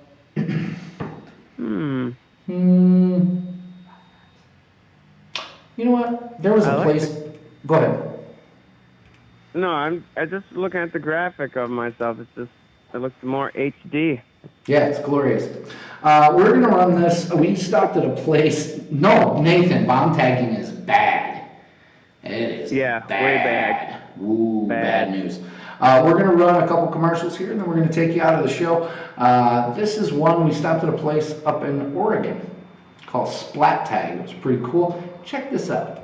You know what? There was a place. Go ahead. No, I'm just looking at the graphic of myself. It looks more HD. Yeah, it's glorious. We're gonna run this. We stopped at a place. No, Nathan, bomb tagging is bad. It is. Yeah, bad. way bad. Ooh, bad news. We're gonna run a couple commercials here, and then we're gonna take you out of the show. This is one we stopped at a place up in Oregon called Splat Tag. It was pretty cool. Check this out.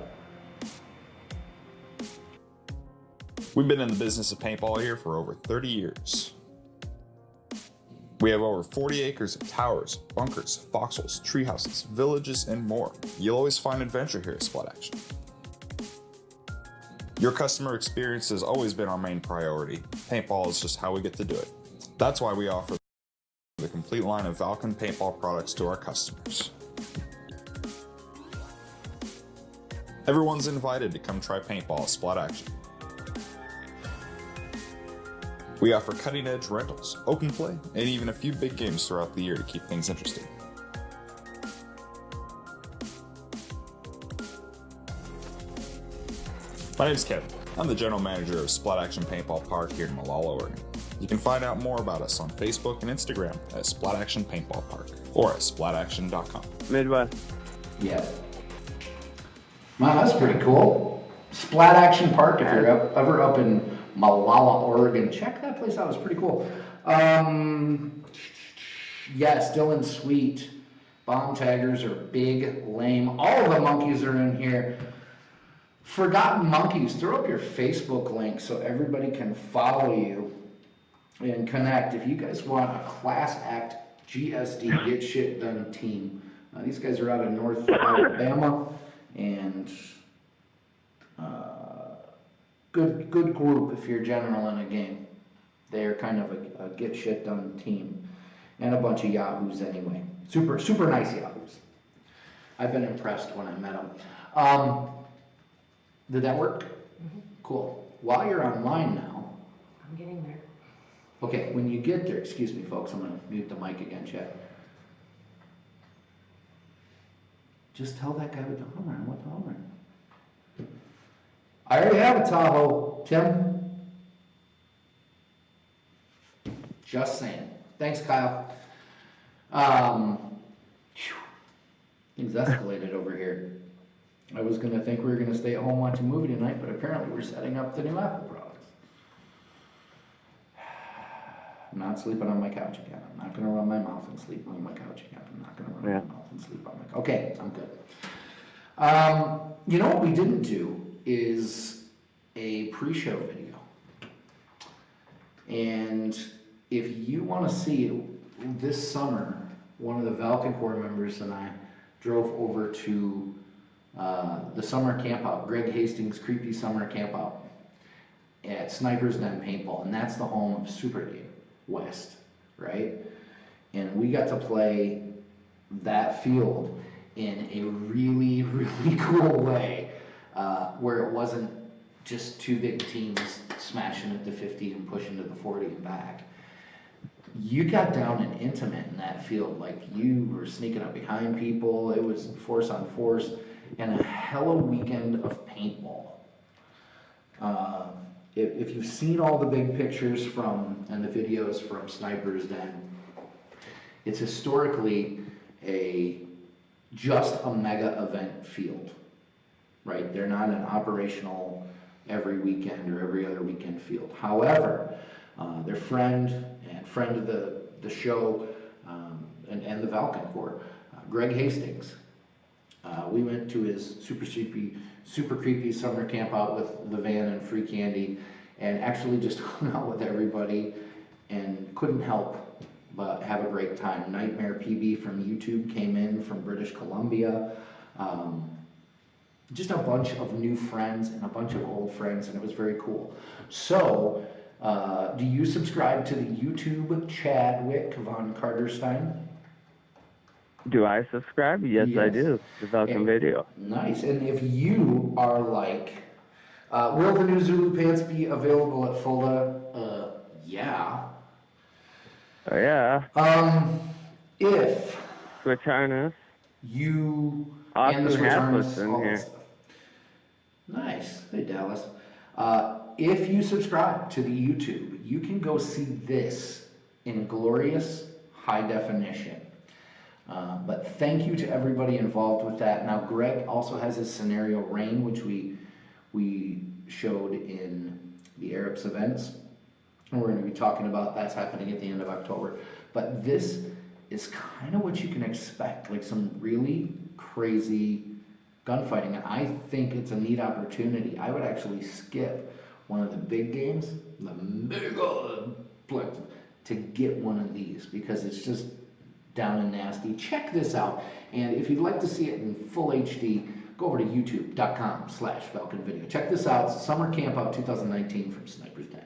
We've been in the business of paintball here for over 30 years. We have over 40 acres of towers, bunkers, foxholes, treehouses, villages, and more. You'll always find adventure here at Splat Action. Your customer experience has always been our main priority. Paintball is just how we get to do it. That's why we offer the complete line of Valken paintball products to our customers. Everyone's invited to come try paintball at Splat Action. We offer cutting-edge rentals, open play, and even a few big games throughout the year to keep things interesting. My name is Kevin. I'm the general manager of Splat Action Paintball Park here in Malala, Oregon. You can find out more about us on Facebook and Instagram at Splat Action Paintball Park or at splataction.com. Midwest. Yeah. Wow, that's pretty cool. Splat Action Park, if you're ever up in Malala, Oregon, check that place out. It's pretty cool. Yeah, still in sweet. Bomb taggers are big, lame. All of the monkeys are in here. Forgotten Monkeys, throw up your Facebook link so everybody can follow you and connect. If you guys want a class act GSD Get Shit Done team, these guys are out of North Alabama, and good group if you're general in a game. They're kind of a get shit done team, and a bunch of yahoos anyway. Super nice yahoos. I've been impressed when I met them. Did that work? Mm-hmm. Cool. While you're online now. I'm getting there. Okay, when you get there, excuse me folks, I'm going to mute the mic again, Chad. Just tell that guy with the Hummer I want the Hummer. I already have a Tahoe, Tim. Just saying. Thanks, Kyle. Things escalated over here. I was going to think we were going to stay at home watch a movie tonight, but apparently we're setting up the new Apple products. I'm not sleeping on my couch again. I'm not going to run my mouth and sleep on my couch again. I'm not going to run my mouth and sleep on my couch. Okay, I'm good. You know what we didn't do is a pre-show video. And if you want to see this summer, one of the Valken Corps members and I drove over to the summer campout, Greg Hastings' creepy summer campout at Sniper's Den Paintball, and that's the home of Super Game West, right? And we got to play that field in a really, really cool way, where it wasn't just two big teams smashing at the 50 and pushing to the 40 and back. You got down and intimate in that field, like you were sneaking up behind people. It was force on force, and a hella weekend of paintball. If you've seen all the big pictures and the videos from Sniper's Den, it's historically just a mega event field, right? They're not an operational every weekend or every other weekend field. However, their friend of the show, and the Valken Corps, Greg Hastings, we went to his super creepy summer camp out with the van and free candy, and actually just hung out with everybody and couldn't help but have a great time. Nightmare PB from YouTube came in from British Columbia. Just a bunch of new friends and a bunch of old friends, and it was very cool. So, do you subscribe to the YouTube Chadwick von Carterstein? Do I subscribe? Yes, I do. The Valken video. Nice. And if you are like, will the new Zulu pants be available at Fulda? Yeah. Oh, yeah. If Switch harness. You Austin and the switch harness, Haslett's in all that here. stuff. Nice. Hey, Dallas. If you subscribe to the YouTube, you can go see this in glorious high definition. But thank you to everybody involved with that. Now, Greg also has his scenario Rain, which we showed in the Arabs events. And we're going to be talking about that's happening at the end of October. But this is kind of what you can expect, like some really crazy gunfighting. And I think it's a neat opportunity. I would actually skip one of the big games, the mega, to get one of these because it's just down and nasty. Check this out. And if you'd like to see it in full HD, go over to youtube.com/Valken video. Check this out. It's Summer Camp Out 2019 from Sniper's Den.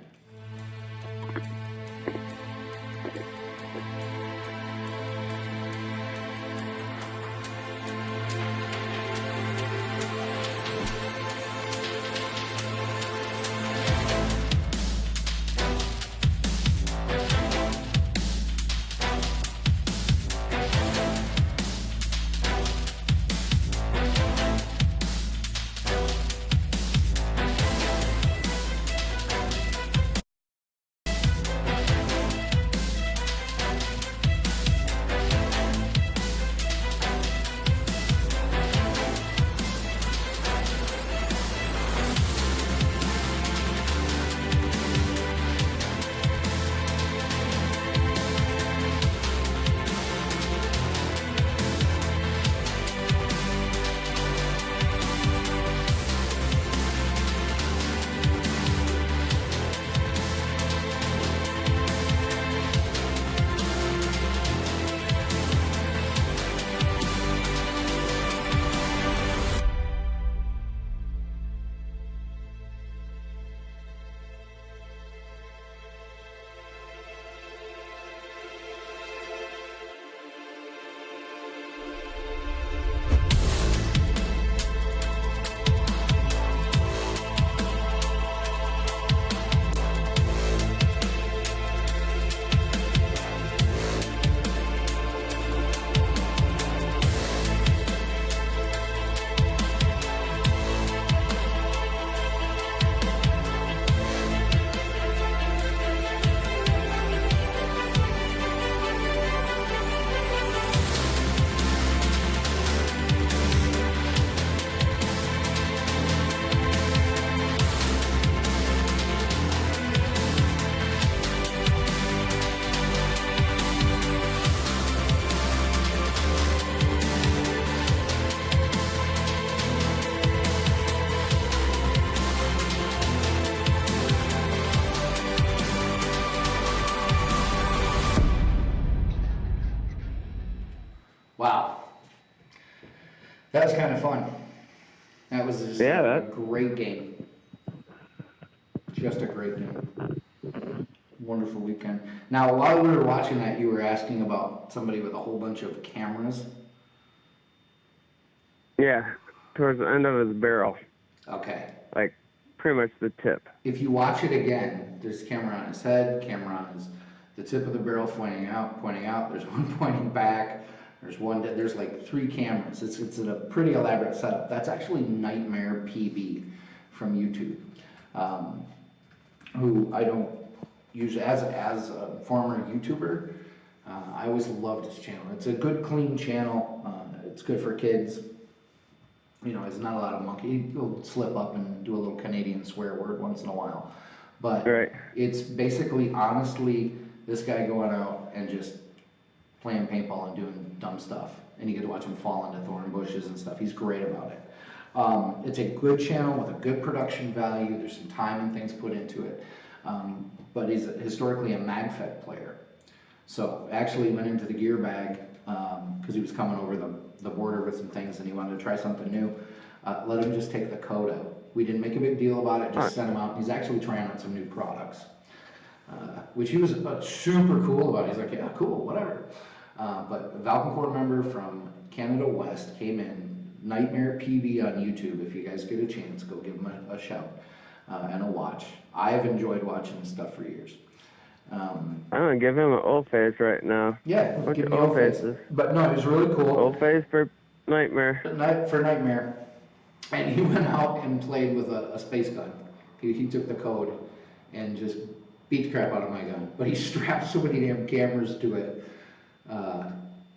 Wow. That was kind of fun. That was just Yeah, a great game. Just a great game. Wonderful weekend. Now, while we were watching that, you were asking about somebody with a whole bunch of cameras. Yeah, towards the end of his barrel. Okay. Like, pretty much the tip. If you watch it again, there's a camera on his head, camera on the tip of the barrel pointing out. There's one pointing back. There's like 3 cameras. It's a pretty elaborate setup. That's actually Nightmare PB from YouTube, who I don't use as a former YouTuber. I always loved his channel. It's a good, clean channel. It's good for kids. You know, there's not a lot of monkey. He'll slip up and do a little Canadian swear word once in a while. But it's basically, honestly, this guy going out and just playing paintball and doing dumb stuff. And you get to watch him fall into thorn bushes and stuff. He's great about it. It's a good channel with a good production value. There's some time and things put into it. But he's historically a MagFed player. So actually went into the gear bag because he was coming over the border with some things and he wanted to try something new. Let him just take the code out. We didn't make a big deal about it, just sent him out. He's actually trying on some new products, which he was super cool about. He's like, yeah, cool, whatever. But a Valken Corps member from Canada West came in, Nightmare PB on YouTube. If you guys get a chance, go give him a shout and a watch. I have enjoyed watching this stuff for years. I'm gonna give him an old face right now. Yeah, give me old faces. But no, it was really cool. Old face for Nightmare. For Nightmare. And he went out and played with a space gun. He took the code and just beat the crap out of my gun. But he strapped so many damn cameras to it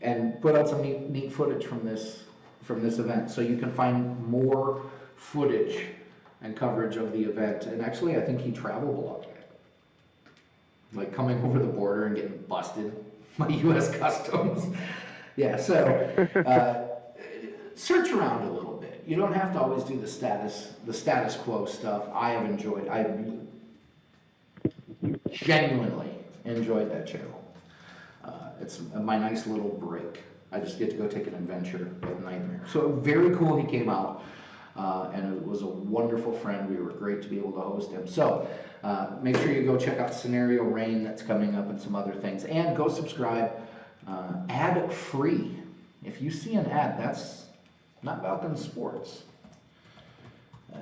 and put out some neat footage from this event. So you can find more footage and coverage of the event. And actually, I think he traveled a lot. Like coming over the border and getting busted by U.S. Customs. Yeah, so search around a little bit. You don't have to always do the status quo stuff. I genuinely enjoyed that channel. It's my nice little break. I just get to go take an adventure with Nightmare. So very cool he came out, and it was a wonderful friend. We were great to be able to host him. So make sure you go check out Scenario Rain that's coming up and some other things. And go subscribe, ad free. If you see an ad, that's not Valken Sports.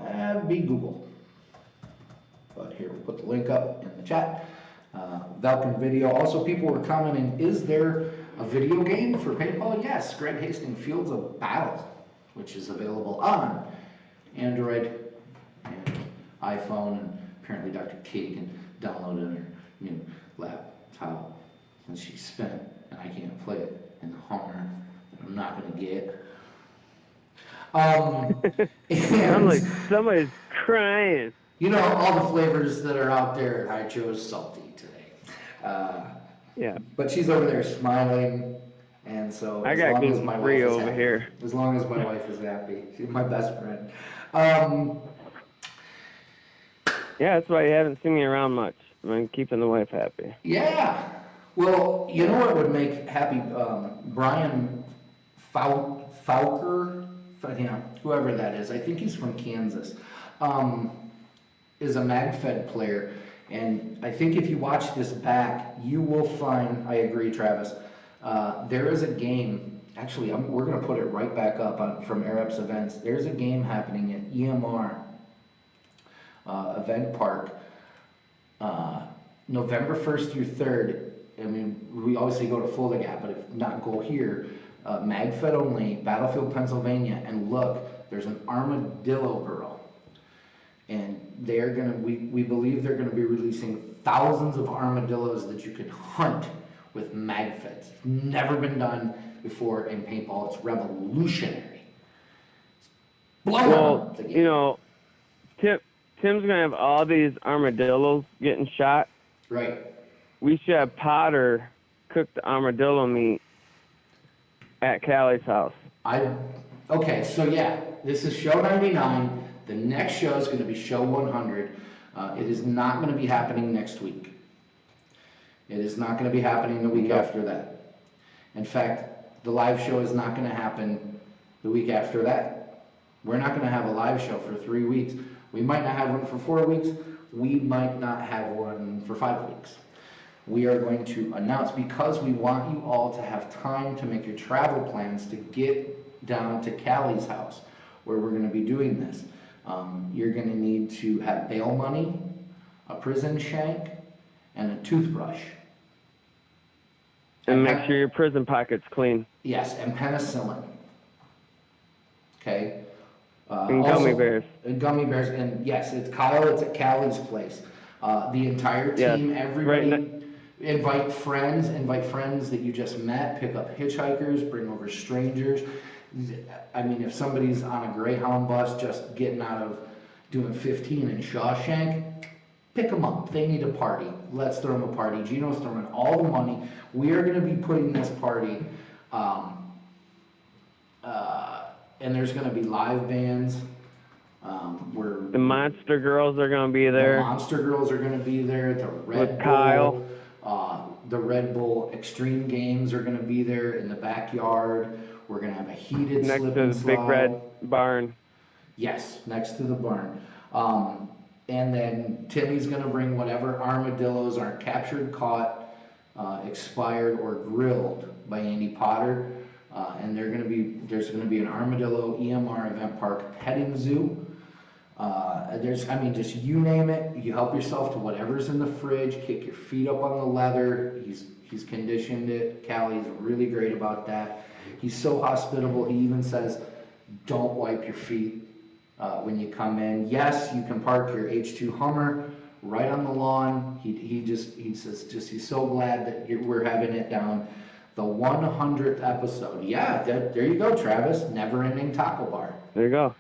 That'd be Google. But here, we'll put the link up in the chat. Valken video. Also, people were commenting, is there a video game for paintball? Yes, Greg Hastings Fields of Battle, which is available on Android and iPhone, and apparently Dr. Katie can download it on her new laptop, and she spent, and I can't play it in the Hummer that I'm not going to get. I'm like, somebody's crying. You know, all the flavors that are out there, and I chose salty today. Yeah. But she's over there smiling, and so I got gluten-free over here. As long as my wife is happy, she's my best friend. Yeah, that's why you haven't seen me around much. I'm keeping the wife happy. Yeah. Well, you know what would make happy? Brian Fowker, yeah, whoever that is. I think he's from Kansas. Is a MagFed player. And I think if you watch this back, you will find, I agree, Travis, there is a game, actually, we're going to put it right back up from AirUp's events. There's a game happening at EMR Event Park, November 1st through 3rd. I mean, we obviously go to Fulda Gap, but if not, go here. MagFed only, Battlefield, Pennsylvania, and look, there's an armadillo girl. And they're gonna, we believe they're gonna be releasing thousands of armadillos that you can hunt with MagFeds. It's never been done before in paintball. It's revolutionary. Well, you know, Tim's gonna have all these armadillos getting shot. Right. We should have Potter cook the armadillo meat at Callie's house. Okay, so yeah, this is show 99. The next show is going to be show 100. It is not going to be happening next week. It is not going to be happening the week after that. In fact, the live show is not going to happen the week after that. We're not going to have a live show for 3 weeks. We might not have one for 4 weeks. We might not have one for 5 weeks. We are going to announce, because we want you all to have time to make your travel plans to get down to Callie's house, where we're going to be doing this. You're going to need to have bail money, a prison shank, and a toothbrush. And make sure your prison pocket's clean. Yes, and penicillin. Okay? And gummy bears. And gummy bears, and yes, it's Kyle, it's at Callie's place. The entire team, everybody, invite friends that you just met, pick up hitchhikers, bring over strangers. I mean, if somebody's on a Greyhound bus just getting out of doing 15 in Shawshank, pick them up. They need a party. Let's throw them a party. Gino's throwing all the money. We are going to be putting this party, and there's going to be live bands. The Monster Girls are going to be there. The Monster Girls are going to be there. The Red Bull, Kyle. The Red Bull Extreme Games are going to be there in the backyard. We're going to have a heated next slip to and the slide. big red barn. Yes, next to the barn. And then Timmy's going to bring whatever armadillos aren't captured, caught, expired, or grilled by Andy Potter. And there's going to be an armadillo EMR event park petting zoo. Just you name it. You help yourself to whatever's in the fridge. Kick your feet up on the leather. He's conditioned it. Callie's really great about that. He's so hospitable. He even says, "Don't wipe your feet when you come in." Yes, you can park your H2 Hummer right on the lawn. He says he's so glad that we're having it down. The 100th episode. Yeah, there you go, Travis. Never Ending Taco Bar. There you go.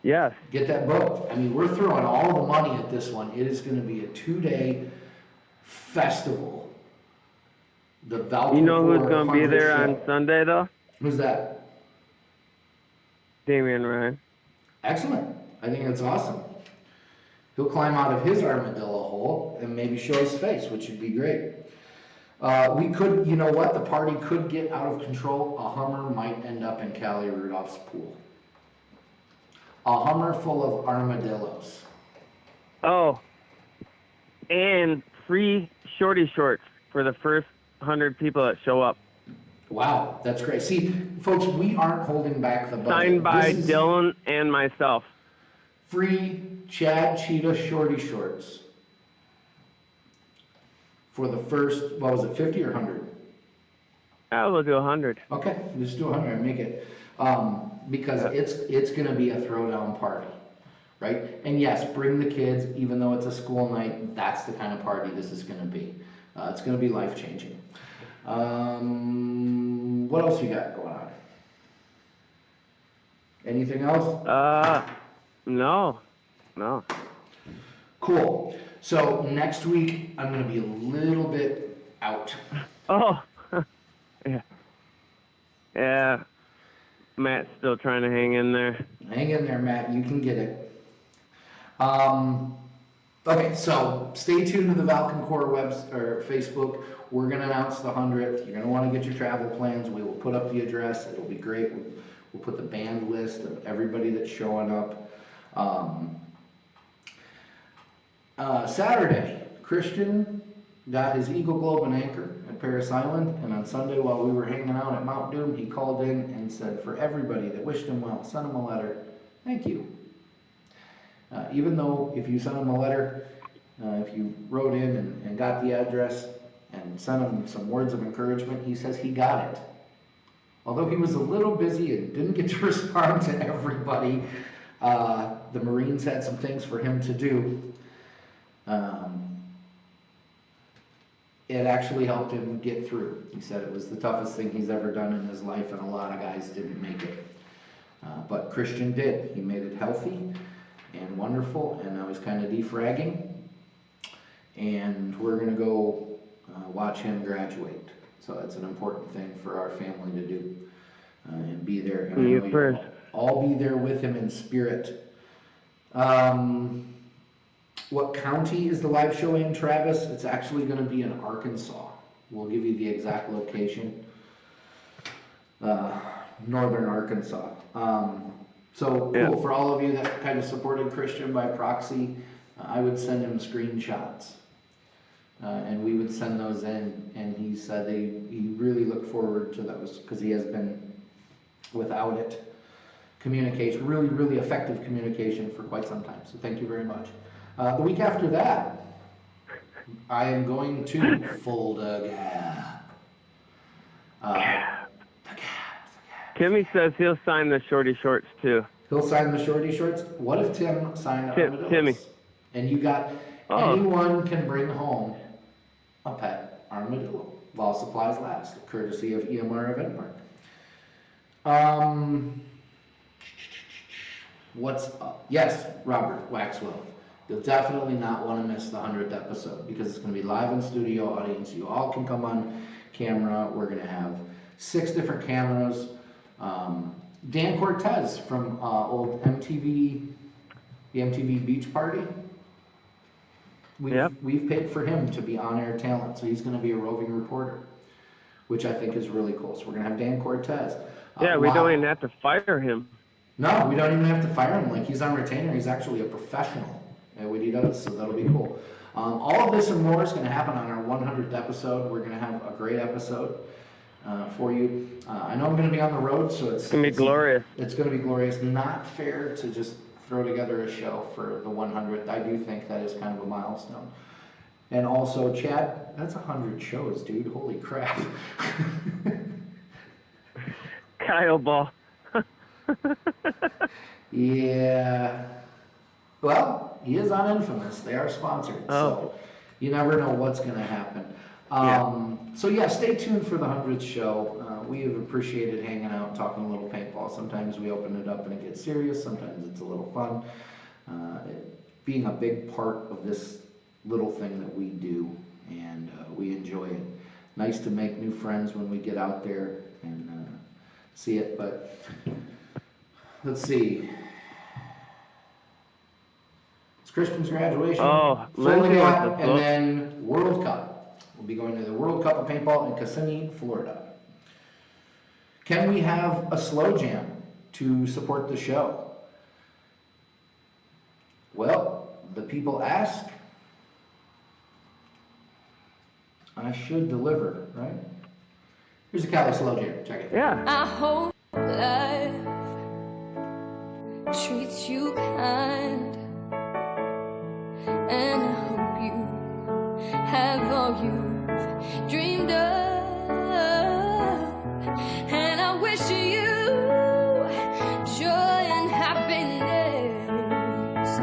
Yes. Get that booked. I mean, we're throwing all the money at this one. It is going to be a 2-day festival. The Valken. You know who's going to be there on Sunday, though? Who's that? Damian Ryan. Excellent. I think that's awesome. He'll climb out of his armadillo hole and maybe show his face, which would be great. We could, you know what? The party could get out of control. A Hummer might end up in Callie Rudolph's pool. A Hummer full of armadillos. Oh, and free shorty shorts for the first 100 people that show up. Wow, that's great. See, folks, we aren't holding back the budget. Signed by Dylan and myself. Free Chad Cheetah shorty shorts for the first, what was it, 50 or 100? We'll do 100. Okay, just do 100 and make it. Because it's going to be a throwdown party, right? And yes, bring the kids, even though it's a school night, that's the kind of party this is going to be. It's going to be life-changing. What else you got going on? Anything else? No. Cool. So next week, I'm going to be a little bit out. Oh, yeah. Yeah. Matt's still trying to hang in there. Hang in there, Matt. You can get it. Okay, so stay tuned to the Valken Core Facebook. We're going to announce the 100th. You're going to want to get your travel plans. We will put up the address. It'll be great. We'll put the band list of everybody that's showing up. Saturday, Christian got his Eagle Globe and Anchor at Paris Island, and on Sunday while we were hanging out at Mount Doom, he called in and said for everybody that wished him well, sent him a letter, thank you. Even though if you sent him a letter, if you wrote in and got the address and sent him some words of encouragement, he says he got it. Although he was a little busy and didn't get to respond to everybody, the Marines had some things for him to do. It actually helped him get through. He said it was the toughest thing he's ever done in his life, and a lot of guys didn't make it. But Christian did. He made it healthy and wonderful, and now he's kind of defragging. And we're going to go watch him graduate. So that's an important thing for our family to do and be there. And you first. I'll be there with him in spirit. What county is the live show in, Travis? It's actually going to be in Arkansas. We'll give you the exact location. Northern Arkansas. So Yeah. cool, for all of you that kind of supported Christian by proxy, I would send him screenshots. And we would send those in, and he said he really looked forward to those because he has been without it. Communication, really effective communication for quite some time. So thank you very much. The week after that, I am going to full the gap. Timmy says he'll sign the shorty shorts too. He'll sign the shorty shorts. What if Tim signed armadillos? Timmy. And you got anyone can bring home a pet armadillo while supplies last, courtesy of EMR Event Park. What's up? Yes, Robert Waxwell. You'll definitely not want to miss the 100th episode because it's going to be live in studio audience. You all can come on camera. We're going to have 6 different cameras. Dan Cortez from old MTV, the MTV Beach Party. We've paid for him to be on-air talent, so he's going to be a roving reporter, which I think is really cool. So we're going to have Dan Cortez. Yeah, we don't even have to fire him. No, we don't even have to fire him. Like, he's on retainer. He's actually a professional at what he does, so that'll be cool. All of this and more is going to happen on our 100th episode. We're going to have a great episode for you. I know I'm going to be on the road, so it's going to be glorious. It's going to be glorious. Not fair to just throw together a show for the 100th. I do think that is kind of a milestone. And also, Chad, that's 100 shows, dude. Holy crap. Kyle Ball. Yeah. Well, he is on Infamous. They are sponsored, so you never know what's going to happen. So yeah, stay tuned for the 100th show. We have appreciated hanging out, talking a little paintball. Sometimes we open it up and it gets serious. Sometimes it's a little fun. Being a big part of this little thing that we do, and we enjoy it. Nice to make new friends when we get out there and see it. But let's see. It's Christian's graduation. Lindsay wants to and then World Cup. We'll be going to the World Cup of Paintball in Kissimmee, Florida. Can we have a slow jam to support the show? Well, the people ask. I should deliver, right? Here's a Cali slow jam. Check it. Yeah. I hope life treats you kind, and I hope you have all you've dreamed of, and I wish you joy and happiness,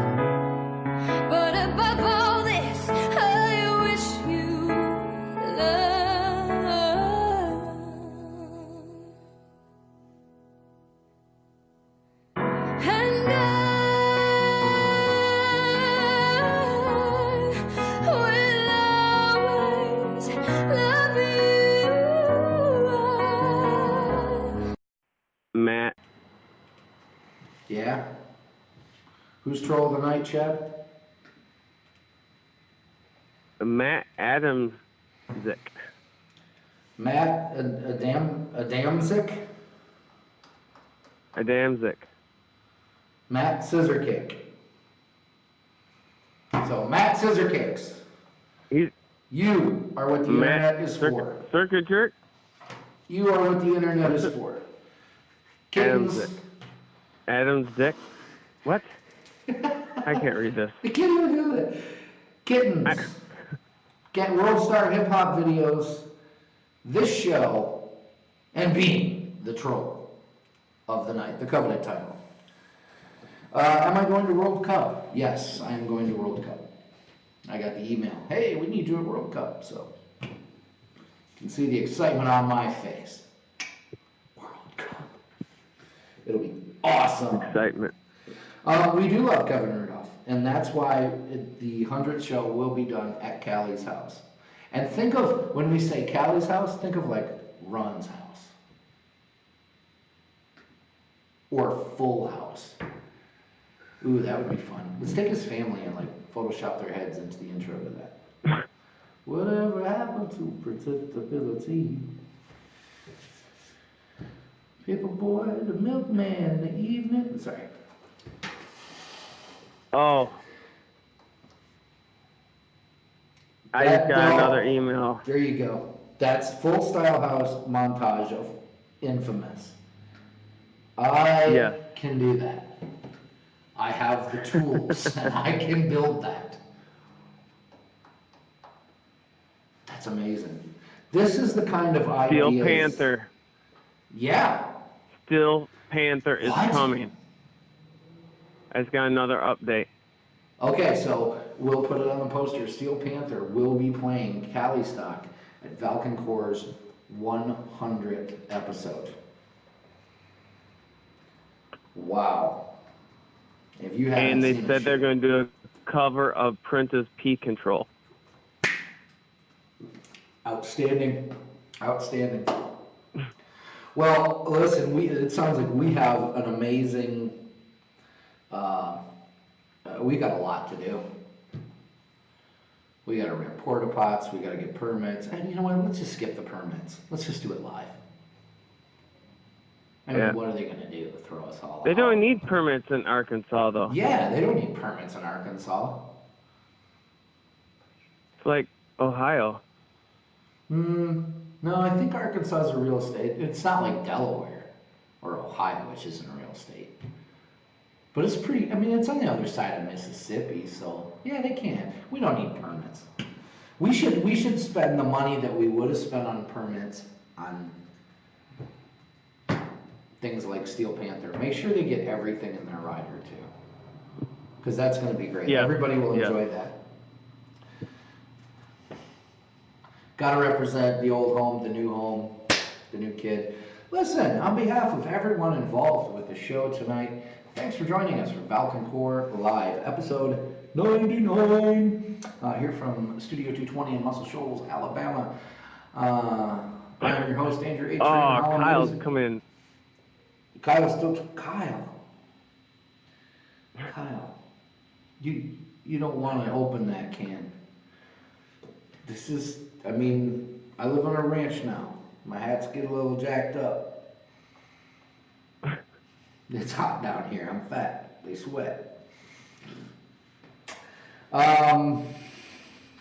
but above all this, I wish you love. And I will always love you. Matt. Yeah? Who's troll of the night, Chad? Matt Adamczyk. Matt Adamczyk? Adamczyk. Matt Scissorcake. So, Matt Scissorcakes. You are what the internet is for. Circuit Jerk? You are what the internet is for. Kittens. Adam's Dick. What? I can't read this. I can't even do that. Kittens. Get World Star Hip Hop videos, this show, and being the troll of the night, the covenant title. Am I going to World Cup? Yes, I am going to World Cup. I got the email. Hey, we need you at World Cup. So you can see the excitement on my face. World Cup. It'll be awesome. Excitement. We do love Kevin Rudolph, and that's why the 100th show will be done at Callie's house. And think of, when we say Callie's house, think of like Ron's house. Or Full House. Ooh, that would be fun. Let's take his family and like Photoshop their heads into the intro to that. Whatever happened to predictability? Paperboy, the milkman, the evening. Sorry. Oh. I just got another email. There you go. That's Full Style House montage of Infamous. I can do that. I have the tools and I can build that. That's amazing. This is the kind of ideas. Steel Panther. Yeah. Steel Panther is coming. I just got another update. Okay, so we'll put it on the poster. Steel Panther will be playing Cali Stock at Valken Core's 100th episode. Wow. If you haven't And they seen said they're going to do a cover of Prince's P Control. Outstanding. Outstanding. Well, listen, it sounds like we have an amazing, we got a lot to do. We got to rent porta pots, we got to get permits, and you know what, let's just skip the permits. Let's just do it live. I mean, what are they going to do? Throw us all out? They don't need permits in Arkansas, though. Yeah, they don't need permits in Arkansas. It's like Ohio. No, I think Arkansas is a real state. It's not like Delaware or Ohio, which isn't a real state. But it's pretty, I mean, it's on the other side of Mississippi, so yeah, they can. We don't need permits. We should spend the money that we would have spent on permits on things like Steel Panther. Make sure they get everything in their rider too, because that's going to be great. Yeah. Everybody will enjoy that. Got to represent the old home, the new kid. Listen, on behalf of everyone involved with the show tonight, thanks for joining us for Valken Core Live, episode 99, here from Studio 220 in Muscle Shoals, Alabama. I'm your host, Andrew H. Kyle's coming. Kyle, you don't want to open that can. This is, I mean, I live on a ranch now. My hats get a little jacked up. It's hot down here. I'm fat. They sweat. All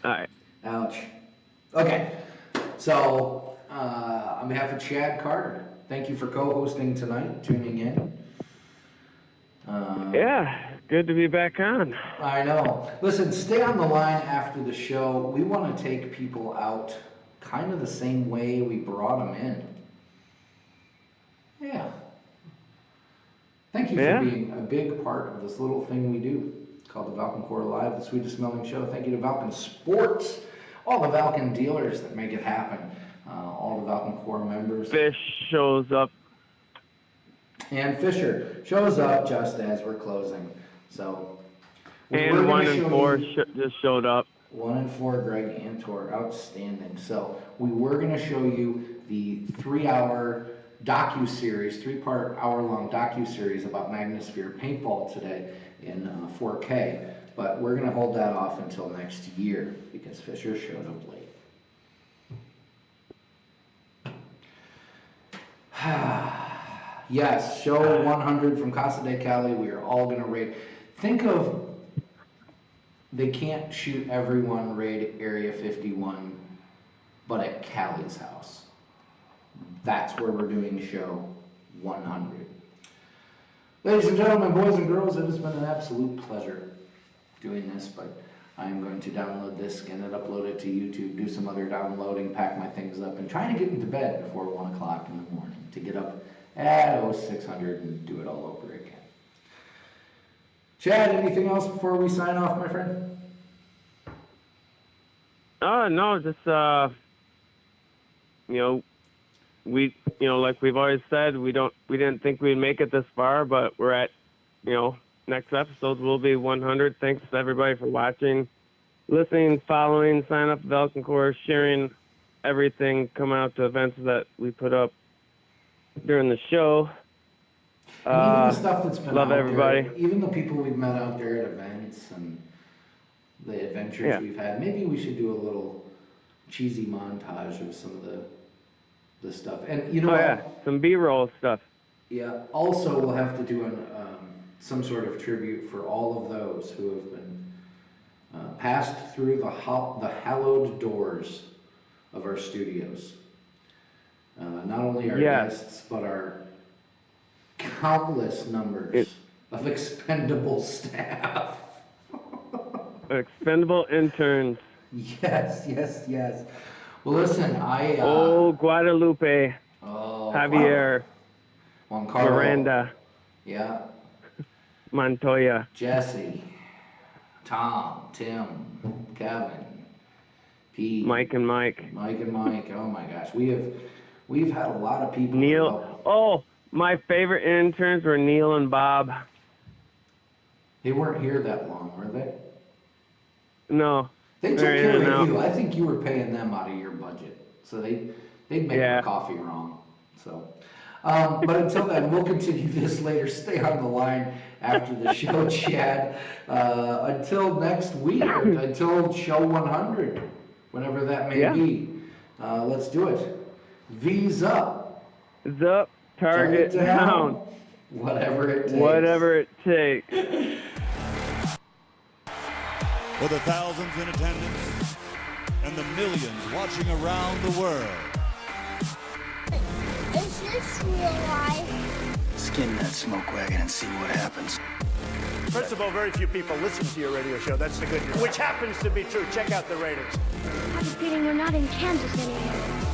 right. Ouch. Okay. So, on behalf of Chad Carter, thank you for co-hosting tonight, tuning in. Yeah, good to be back on. I know. Listen, stay on the line after the show. We want to take people out kind of the same way we brought them in. Yeah. Thank you for being a big part of this little thing we do called the Valken Core Live, the sweetest smelling show. Thank you to Valken Sports, all the Valken dealers that make it happen, all the Valken Core members. Fish shows up. And Fisher shows up just as we're closing. So, and 1 and 4 just showed up. 1 and 4, Greg Antor, outstanding. So we were going to show you the 3-hour docu-series, 3-part hour-long docu-series about Magnosphere paintball today in 4K. But we're going to hold that off until next year because Fisher showed up late. Yes, show 100 from Casa de Cali. We are all going to raid. Think of, they can't shoot everyone raid Area 51, but at Cali's house. That's where we're doing show 100. Ladies and gentlemen, boys and girls, it has been an absolute pleasure doing this, but I'm going to download this, scan it, upload it to YouTube, do some other downloading, pack my things up, and try to get into bed before 1 o'clock in the morning to get up at 0600 and do it all over again. Chad, anything else before we sign off, my friend? No, just, like we've always said, we didn't think we'd make it this far, but we're at, next episode will be 100. Thanks to everybody for watching, listening, following, sign up Valken Core, sharing everything, coming out to events that we put up during the show. And even the stuff that's been love out everybody. there, even the people we've met out there at events and the adventures we've had, maybe we should do a little cheesy montage of some of the stuff. And you know what? Some B-roll stuff. Yeah, also we'll have to do some sort of tribute for all of those who have been passed through the hallowed doors of our studios. Not only our guests, but our countless numbers of expendable staff. Expendable interns. Yes. Well, listen, Guadalupe. Javier. Juan Carlos. Miranda. Yeah. Montoya. Jesse. Tom. Tim. Kevin. Pete. Mike and Mike. Oh my gosh, we've had a lot of people. Neil. Oh, my favorite interns were Neil and Bob. They weren't here that long, were they? No. They took care of you. I think you were paying them out of your budget, so they'd make your coffee wrong. So, but until then, we'll continue this later. Stay on the line after the show, Chad. Until next week, until show 100, whenever that may be. Let's do it. V's up. Zup. Target down. Whatever it takes. Whatever it takes. For the thousands in attendance and the millions watching around the world. Is this real life? Skin that smoke wagon and see what happens. First of all, very few people listen to your radio show. That's the good news. Which happens to be true. Check out the ratings. I have a feeling we're not in Kansas anymore.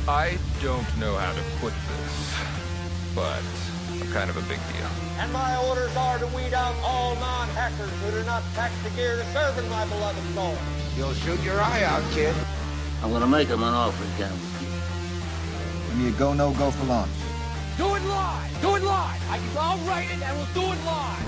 I don't know how to put this, but I'm kind of a big deal. And my orders are to weed out all non-hackers who do not pack the gear to serve in my beloved soul. You'll shoot your eye out, kid. I'm gonna make him an offer again. Give me a go, no go for launch. Do it live! Do it live! I'll write it and we'll do it live!